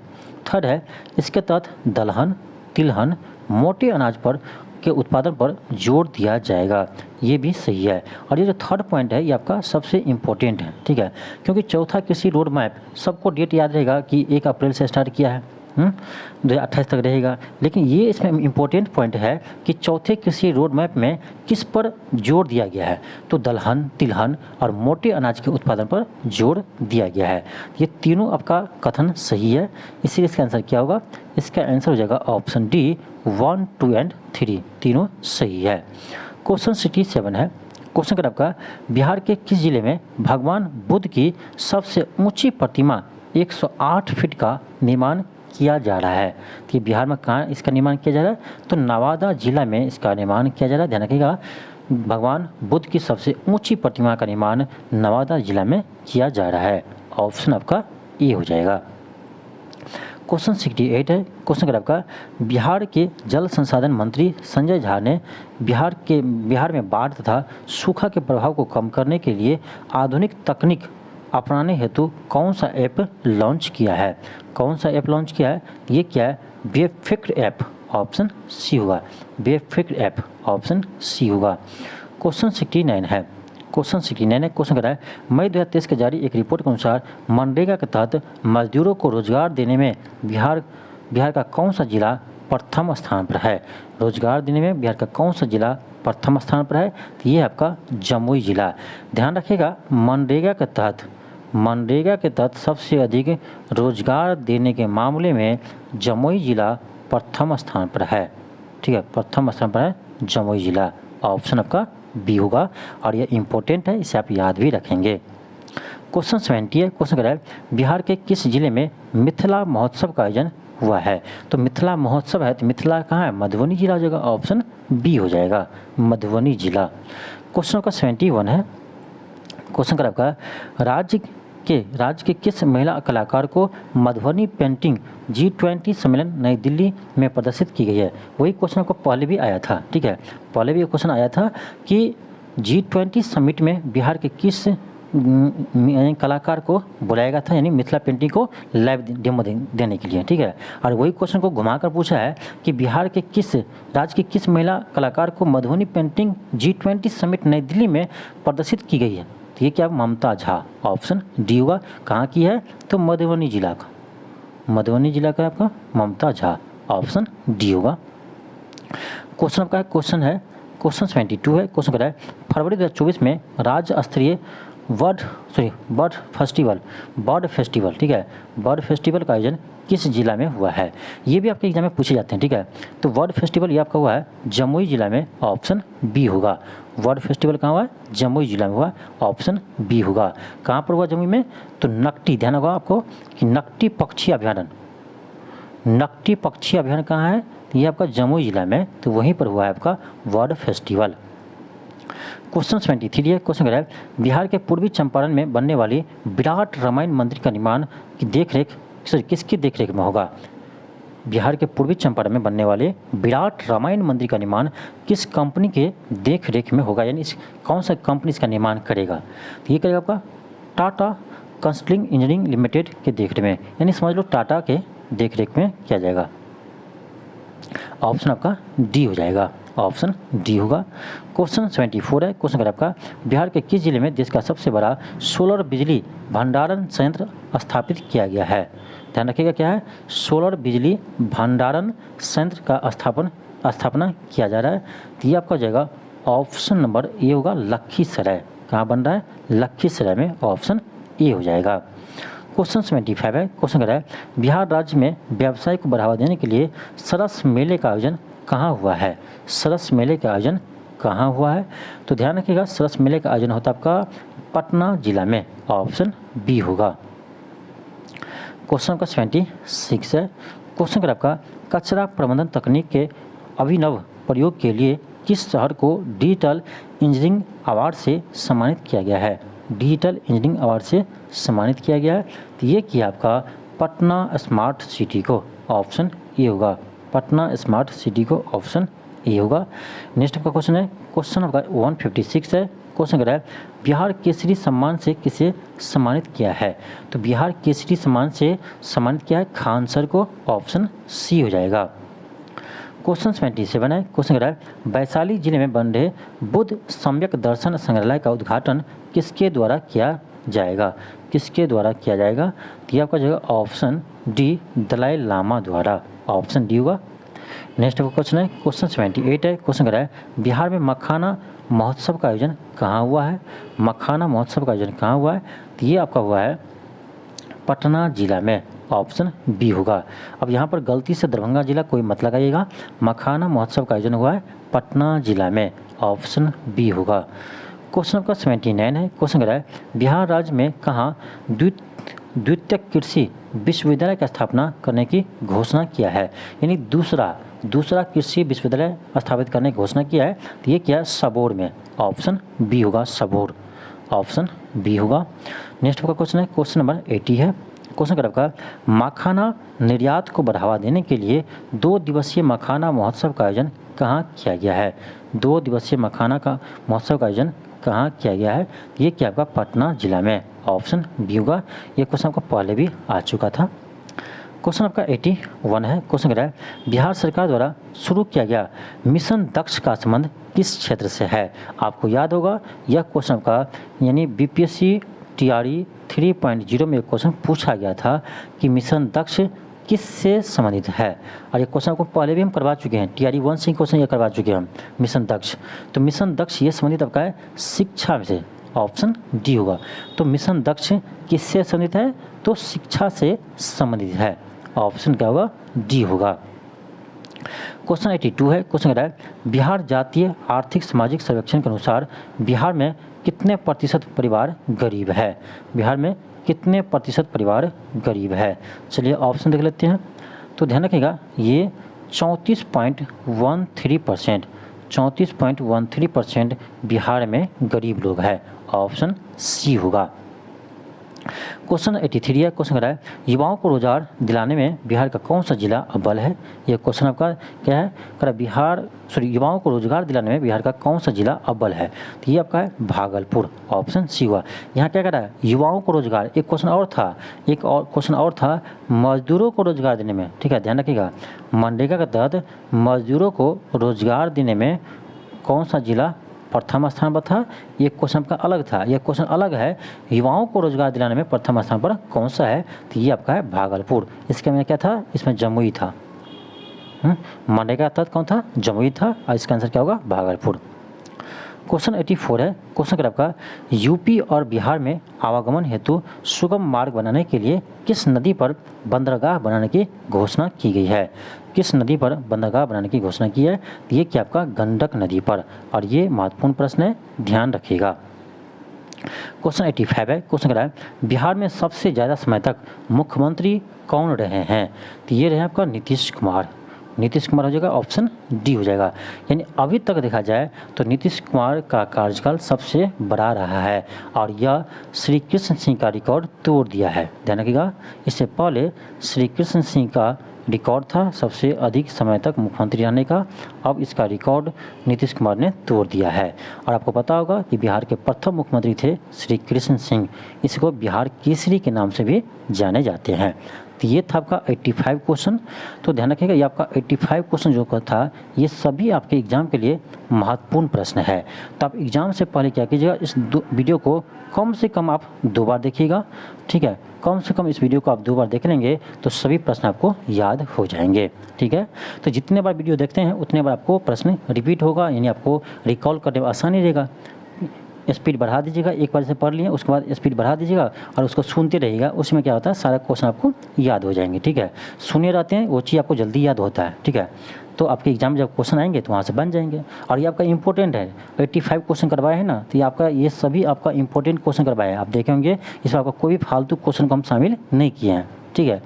थर्ड है इसके तहत दलहन, तिलहन, मोटे अनाज पर के उत्पादन पर जोर दिया जाएगा, ये भी सही है। और ये जो थर्ड पॉइंट है ये आपका सबसे इम्पोर्टेंट है, ठीक है, क्योंकि चौथा कृषि रोड मैप सबको डेट याद रहेगा कि 1 अप्रैल से स्टार्ट किया है, 2028 तक रहेगा। लेकिन ये इसमें इम्पोर्टेंट पॉइंट है कि चौथे कृषि रोड मैप में किस पर जोर दिया गया है, तो दलहन, तिलहन और मोटे अनाज के उत्पादन पर जोर दिया गया है। ये तीनों आपका कथन सही है, इसीलिए इसका आंसर क्या होगा, इसका आंसर हो जाएगा ऑप्शन डी 1, 2 और 3, तीनों सही है। क्वेश्चन 67 है। क्वेश्चन कर आपका बिहार के किस जिले में भगवान बुद्ध की सबसे ऊंची प्रतिमा 108 फीट का निर्माण किया जा रहा है। तो बिहार में कहाँ इसका निर्माण किया जा रहा है, तो नवादा जिला में इसका निर्माण किया जा रहा है। ध्यान रखिएगा, भगवान बुद्ध की सबसे ऊंची प्रतिमा का निर्माण नवादा जिला में किया जा रहा है, ऑप्शन आपका ए हो जाएगा। क्वेश्चन 68 है। क्वेश्चन कर आपका बिहार के जल संसाधन मंत्री संजय झा ने बिहार में बाढ़ तथा सूखा के प्रभाव को कम करने के लिए आधुनिक तकनीक अपनाने हेतु कौन सा ऐप लॉन्च किया है। कौन सा ऐप लॉन्च किया है, ये क्या है, वेबफिक्र ऐप, ऑप्शन सी होगा। बेफिक्र ऐप, ऑप्शन सी होगा। क्वेश्चन 69 है, क्वेश्चन 69 है, क्वेश्चन कह रहा है मई 2023 के जारी एक रिपोर्ट के अनुसार मनरेगा के तहत मजदूरों को रोजगार देने में बिहार का कौन सा जिला प्रथम स्थान पर है? रोजगार देने में बिहार का कौन सा जिला प्रथम स्थान पर है? तो ये आपका जमुई जिला। ध्यान रखिएगा, मनरेगा के तहत सबसे अधिक रोजगार देने के मामले में जमुई जिला प्रथम स्थान पर है। ठीक है, प्रथम स्थान पर है जमुई जिला। ऑप्शन आपका बी होगा और ये इम्पोर्टेंट है, इसे आप याद भी रखेंगे। क्वेश्चन 70 है, क्वेश्चन कह रहा है बिहार के किस जिले में मिथिला महोत्सव का आयोजन हुआ है? तो मिथिला महोत्सव है तो मिथिला कहाँ है? मधुबनी जिला हो जाएगा, ऑप्शन बी हो जाएगा, मधुबनी जिला। क्वेश्चन का 71 है, क्वेश्चन कर आपका राज्य के किस महिला कलाकार को मधुबनी पेंटिंग G20 सम्मेलन नई दिल्ली में प्रदर्शित की गई है? वही क्वेश्चन आपको पहले भी आया था। ठीक है, पहले भी क्वेश्चन आया था कि G20 समिट में बिहार के किस कलाकार को बुलाया गया था, यानी मिथिला पेंटिंग को लाइव डेमो देने के लिए। ठीक है, और वही क्वेश्चन को घुमाकर पूछा है कि बिहार के राज्य की किस महिला कलाकार को मधुबनी पेंटिंग G20 समिट नई दिल्ली में प्रदर्शित की गई है? तो ये क्या? ममता झा, ऑप्शन डी होगा। कहाँ की है? तो मधुबनी जिला का, मधुबनी जिला का आपका ममता झा, ऑप्शन डी होगा। क्वेश्चन आपका क्वेश्चन 72 है, क्वेश्चन कर रहा है फरवरी 2024 में राज्य स्तरीय बर्ड फेस्टिवल, ठीक है, बर्ड फेस्टिवल का आयोजन किस जिला में हुआ है? ये भी आपके एग्जाम में पूछे जाते हैं। ठीक है, तो बर्ड फेस्टिवल ये आपका हुआ है जमुई जिला में, ऑप्शन बी होगा। बर्ड फेस्टिवल कहाँ हुआ है? जमुई जिला में हुआ, ऑप्शन बी होगा। कहाँ पर हुआ जमुई में? तो नकटी, ध्यान होगा आपको कि नकटी पक्षी अभ्यारण्य कहाँ है? ये आपका जमुई जिला में, तो वहीं पर हुआ है आपका बर्ड फेस्टिवल। क्वेश्चन 73 है, क्वेश्चन कह रहा है बिहार के पूर्वी चंपारण में बनने वाली विराट रामायण मंदिर का निर्माण की देखरेख किसकी देखरेख में होगा? बिहार के पूर्वी चंपारण में बनने वाले विराट रामायण मंदिर का निर्माण किस कंपनी के देखरेख में होगा, यानी कौन सा कंपनी इसका निर्माण करेगा? तो ये करेगा आपका टाटा कंसल्टिंग इंजीनियरिंग लिमिटेड के देखरेख में, यानी समझ लो टाटा के देखरेख में किया जाएगा। ऑप्शन आपका डी हो जाएगा, ऑप्शन डी होगा। क्वेश्चन 74 है, क्वेश्चन कर आपका बिहार के किस जिले में देश का सबसे बड़ा सोलर बिजली भंडारण संयंत्र स्थापित किया गया है? ध्यान रखिएगा, क्या है? सोलर बिजली भंडारण संयंत्र का स्थापना किया जा रहा है। तो ये आपका हो जाएगा ऑप्शन नंबर ए होगा, लखीसराय। कहाँ बन रहा है? लखीसराय में, ऑप्शन ए हो जाएगा। क्वेश्चन 75 है, क्वेश्चन कर रहा है बिहार राज्य में व्यवसाय को बढ़ावा देने के लिए सरस मेले का आयोजन कहाँ हुआ है? सरस मेले का आयोजन कहाँ हुआ है? तो ध्यान रखिएगा, सरस मेले का आयोजन होता है आपका पटना जिला में, ऑप्शन बी होगा। क्वेश्चन का 76 है, क्वेश्चन कर आपका कचरा प्रबंधन तकनीक के अभिनव प्रयोग के लिए किस शहर को डिजिटल इंजीनियरिंग अवार्ड से सम्मानित किया गया है? डिजिटल इंजीनियरिंग अवार्ड से सम्मानित किया गया है। तो ये किया आपका पटना स्मार्ट सिटी को, ऑप्शन ए होगा, पटना स्मार्ट सिटी को, ऑप्शन ए होगा। नेक्स्ट आपका क्वेश्चन है, क्वेश्चन आपका 156 है, क्वेश्चन कर रहा है बिहार केसरी सम्मान से किसे सम्मानित किया है? तो बिहार केसरी सम्मान से सम्मानित किया है खान सर को, ऑप्शन सी हो जाएगा। क्वेश्चन 77 है, क्वेश्चन कर रहा है वैशाली जिले में बन रहे बुद्ध सम्यक दर्शन संग्रहालय का उद्घाटन किसके द्वारा किया जाएगा? किसके द्वारा किया जाएगा? तो ये आपका जाएगा ऑप्शन डी, दलाई लामा द्वारा, ऑप्शन डी होगा। नेक्स्ट क्वेश्चन है, क्वेश्चन 78 है, क्वेश्चन कर रहा है बिहार में मखाना महोत्सव का आयोजन कहाँ हुआ है? मखाना महोत्सव का आयोजन कहाँ हुआ है? तो ये आपका हुआ है पटना जिला में, ऑप्शन बी होगा। अब यहाँ पर गलती से दरभंगा जिला कोई मत लगाइएगा, मखाना महोत्सव का आयोजन हुआ है पटना जिला में, ऑप्शन बी होगा। क्वेश्चन आपका 79 है, क्वेश्चन कर रहा है बिहार राज्य में कहाँ द्वितीय कृषि विश्वविद्यालय की स्थापना करने की घोषणा किया है? यानी दूसरा कृषि विश्वविद्यालय स्थापित करने की घोषणा किया है। तो ये क्या है? सबौर में, ऑप्शन बी होगा, सबौर, ऑप्शन बी होगा। नेक्स्ट का क्वेश्चन है, क्वेश्चन नंबर 80 है, क्वेश्चन कर आपका मखाना निर्यात को बढ़ावा देने के लिए 2 दिवसीय मखाना महोत्सव का आयोजन कहाँ किया गया है? 2 दिवसीय मखाना का महोत्सव का आयोजन कहाँ किया गया है? ये क्या आपका पटना जिला में, ऑप्शन बी होगा। ये क्वेश्चन आपको पहले भी आ चुका था। क्वेश्चन आपका 81 है। क्वेश्चन कह रहा है बिहार सरकार द्वारा शुरू किया गया मिशन दक्ष का संबंध किस क्षेत्र से है। आपको याद होगा यह क्वेश्चन आपका यानी बीपीएससी टीआरई 3.0 में एक क्वेश्चन पूछा गया था कि मिशन दक्ष किससे संबंधित है, और ये क्वेश्चन आपको पहले भी हम करवा चुके हैं, टीआरई 1 से क्वेश्चन ये करवा चुके हैं हम मिशन दक्ष। तो मिशन दक्ष ये संबंधित आपका है शिक्षा से, ऑप्शन डी होगा। तो मिशन दक्ष किससे संबंधित है, तो शिक्षा से संबंधित है, ऑप्शन क्या होगा, डी होगा। क्वेश्चन 82 है। क्वेश्चन कह रहा है बिहार जातीय आर्थिक सामाजिक सर्वेक्षण के अनुसार बिहार में कितने प्रतिशत परिवार गरीब है। बिहार में कितने प्रतिशत परिवार गरीब है। चलिए ऑप्शन देख लेते हैं। तो ध्यान रखिएगा ये 34.13%, 34.13% बिहार में गरीब लोग हैं, ऑप्शन सी होगा। क्वेश्चन 83 है। क्वेश्चन कह रहा है युवाओं को रोजगार दिलाने में बिहार का कौन सा जिला अव्वल है। यह क्वेश्चन आपका क्या है, कह रहा युवाओं को रोजगार दिलाने में बिहार का कौन सा जिला अव्वल है। तो ये आपका है भागलपुर, ऑप्शन सी हुआ। यहाँ क्या कह रहा है, युवाओं को रोजगार, एक क्वेश्चन और था, एक और क्वेश्चन और था मजदूरों को रोजगार देने में, ठीक है, ध्यान रखिएगा। मनरेगा के तहत मजदूरों को रोजगार देने में कौन सा जिला प्रथम स्थान पर था। ये क्वेश्चन आपका अलग था, ये क्वेश्चन अलग है, युवाओं को रोजगार दिलाने में प्रथम स्थान पर कौन सा है। तो ये आपका है भागलपुर। इसके में क्या था, इसमें जमुई था। मनरेगा का तहत कौन था, जमुई था, और इसका आंसर क्या होगा, भागलपुर। क्वेश्चन 84 है। क्वेश्चन कर आपका यूपी और बिहार में आवागमन हेतु सुगम मार्ग बनाने के लिए किस नदी पर बंदरगाह बनाने की घोषणा की गई है। किस नदी पर बंदरगाह बनाने की घोषणा की है। ये क्या आपका गंडक नदी पर, और ये महत्वपूर्ण प्रश्न है, ध्यान रखिएगा। क्वेश्चन 85 है। क्वेश्चन कह रहा है बिहार में सबसे ज़्यादा समय तक मुख्यमंत्री कौन रहे हैं। तो ये रहे आपका नीतीश कुमार, नीतीश कुमार हो जाएगा, ऑप्शन डी हो जाएगा। यानी अभी तक देखा जाए तो नीतीश कुमार का कार्यकाल सबसे बड़ा रहा है, और यह श्री कृष्ण सिंह का रिकॉर्ड तोड़ दिया है, ध्यान रखिएगा। इससे पहले श्री कृष्ण सिंह का रिकॉर्ड था सबसे अधिक समय तक मुख्यमंत्री रहने का, अब इसका रिकॉर्ड नीतीश कुमार ने तोड़ दिया है। और आपको पता होगा कि बिहार के प्रथम मुख्यमंत्री थे श्री कृष्ण सिंह, इसको बिहार केसरी के नाम से भी जाने जाते हैं। तो ये था आपका 85 क्वेश्चन। तो ध्यान रखिएगा ये आपका 85 क्वेश्चन जो था ये सभी आपके एग्जाम के लिए महत्वपूर्ण प्रश्न है। तो आप एग्जाम से पहले क्या कीजिएगा, इस वीडियो को कम से कम आप 2 बार देखिएगा, ठीक है, कम से कम इस वीडियो को आप 2 बार देख लेंगे तो सभी प्रश्न आपको याद हो जाएंगे, ठीक है। तो जितने बार वीडियो देखते हैं उतने बार आपको प्रश्न रिपीट होगा, यानी आपको रिकॉल करने में आसानी रहेगा। स्पीड बढ़ा दीजिएगा, एक बार से पढ़ लिए उसके बाद स्पीड बढ़ा दीजिएगा और उसको सुनते रहिएगा, उसमें क्या होता है सारा क्वेश्चन आपको याद हो जाएंगे, ठीक है। सुने रहते हैं वो चीज़ आपको जल्दी याद होता है, ठीक है। तो आपके एग्जाम में जब क्वेश्चन आएंगे तो वहाँ से बन जाएंगे। और ये आपका इंपॉर्टेंट है, 85 क्वेश्चन करवाए हैं ना, तो ये आपका ये सभी आपका इंपॉर्टेंट क्वेश्चन करवाए हैं। आप देखे होंगे इसमें आपका कोई भी फालतू क्वेश्चन को हम शामिल नहीं किए हैं, ठीक है।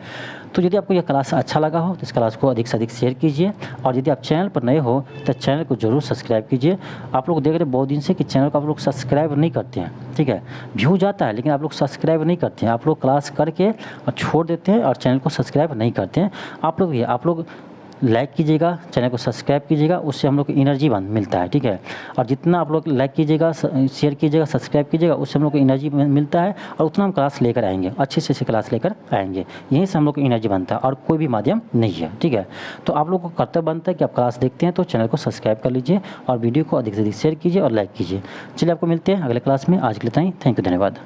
तो यदि आपको यह क्लास अच्छा लगा हो तो इस क्लास को अधिक से अधिक शेयर कीजिए, और यदि आप चैनल पर नए हो तो चैनल को जरूर सब्सक्राइब कीजिए। आप लोग देख रहे हैं बहुत दिन से कि चैनल को आप लोग सब्सक्राइब नहीं करते हैं, ठीक है, व्यू जाता है लेकिन आप लोग सब्सक्राइब नहीं करते हैं। आप लोग क्लास करके और छोड़ देते हैं और चैनल को सब्सक्राइब नहीं करते हैं। आप लोग लाइक कीजिएगा, चैनल को सब्सक्राइब कीजिएगा, उससे हम लोग को एनर्जी मिलता है, ठीक है। और जितना आप लोग लाइक कीजिएगा, शेयर कीजिएगा, सब्सक्राइब कीजिएगा, उससे हम लोग को एनर्जी मिलता है, और उतना हम क्लास लेकर आएंगे, अच्छे से क्लास लेकर आएंगे। यहीं से हम लोग को एनर्जी बनता है और कोई भी माध्यम नहीं है, ठीक है। तो आप लोग को कर्तव्य बनता है कि आप क्लास देखते हैं तो चैनल को सब्सक्राइब कर लीजिए और वीडियो को अधिक से अधिक शेयर कीजिए और लाइक कीजिए। चलिए आपको मिलते हैं अगले क्लास में, आज के लिए इतना ही, थैंक यू, धन्यवाद।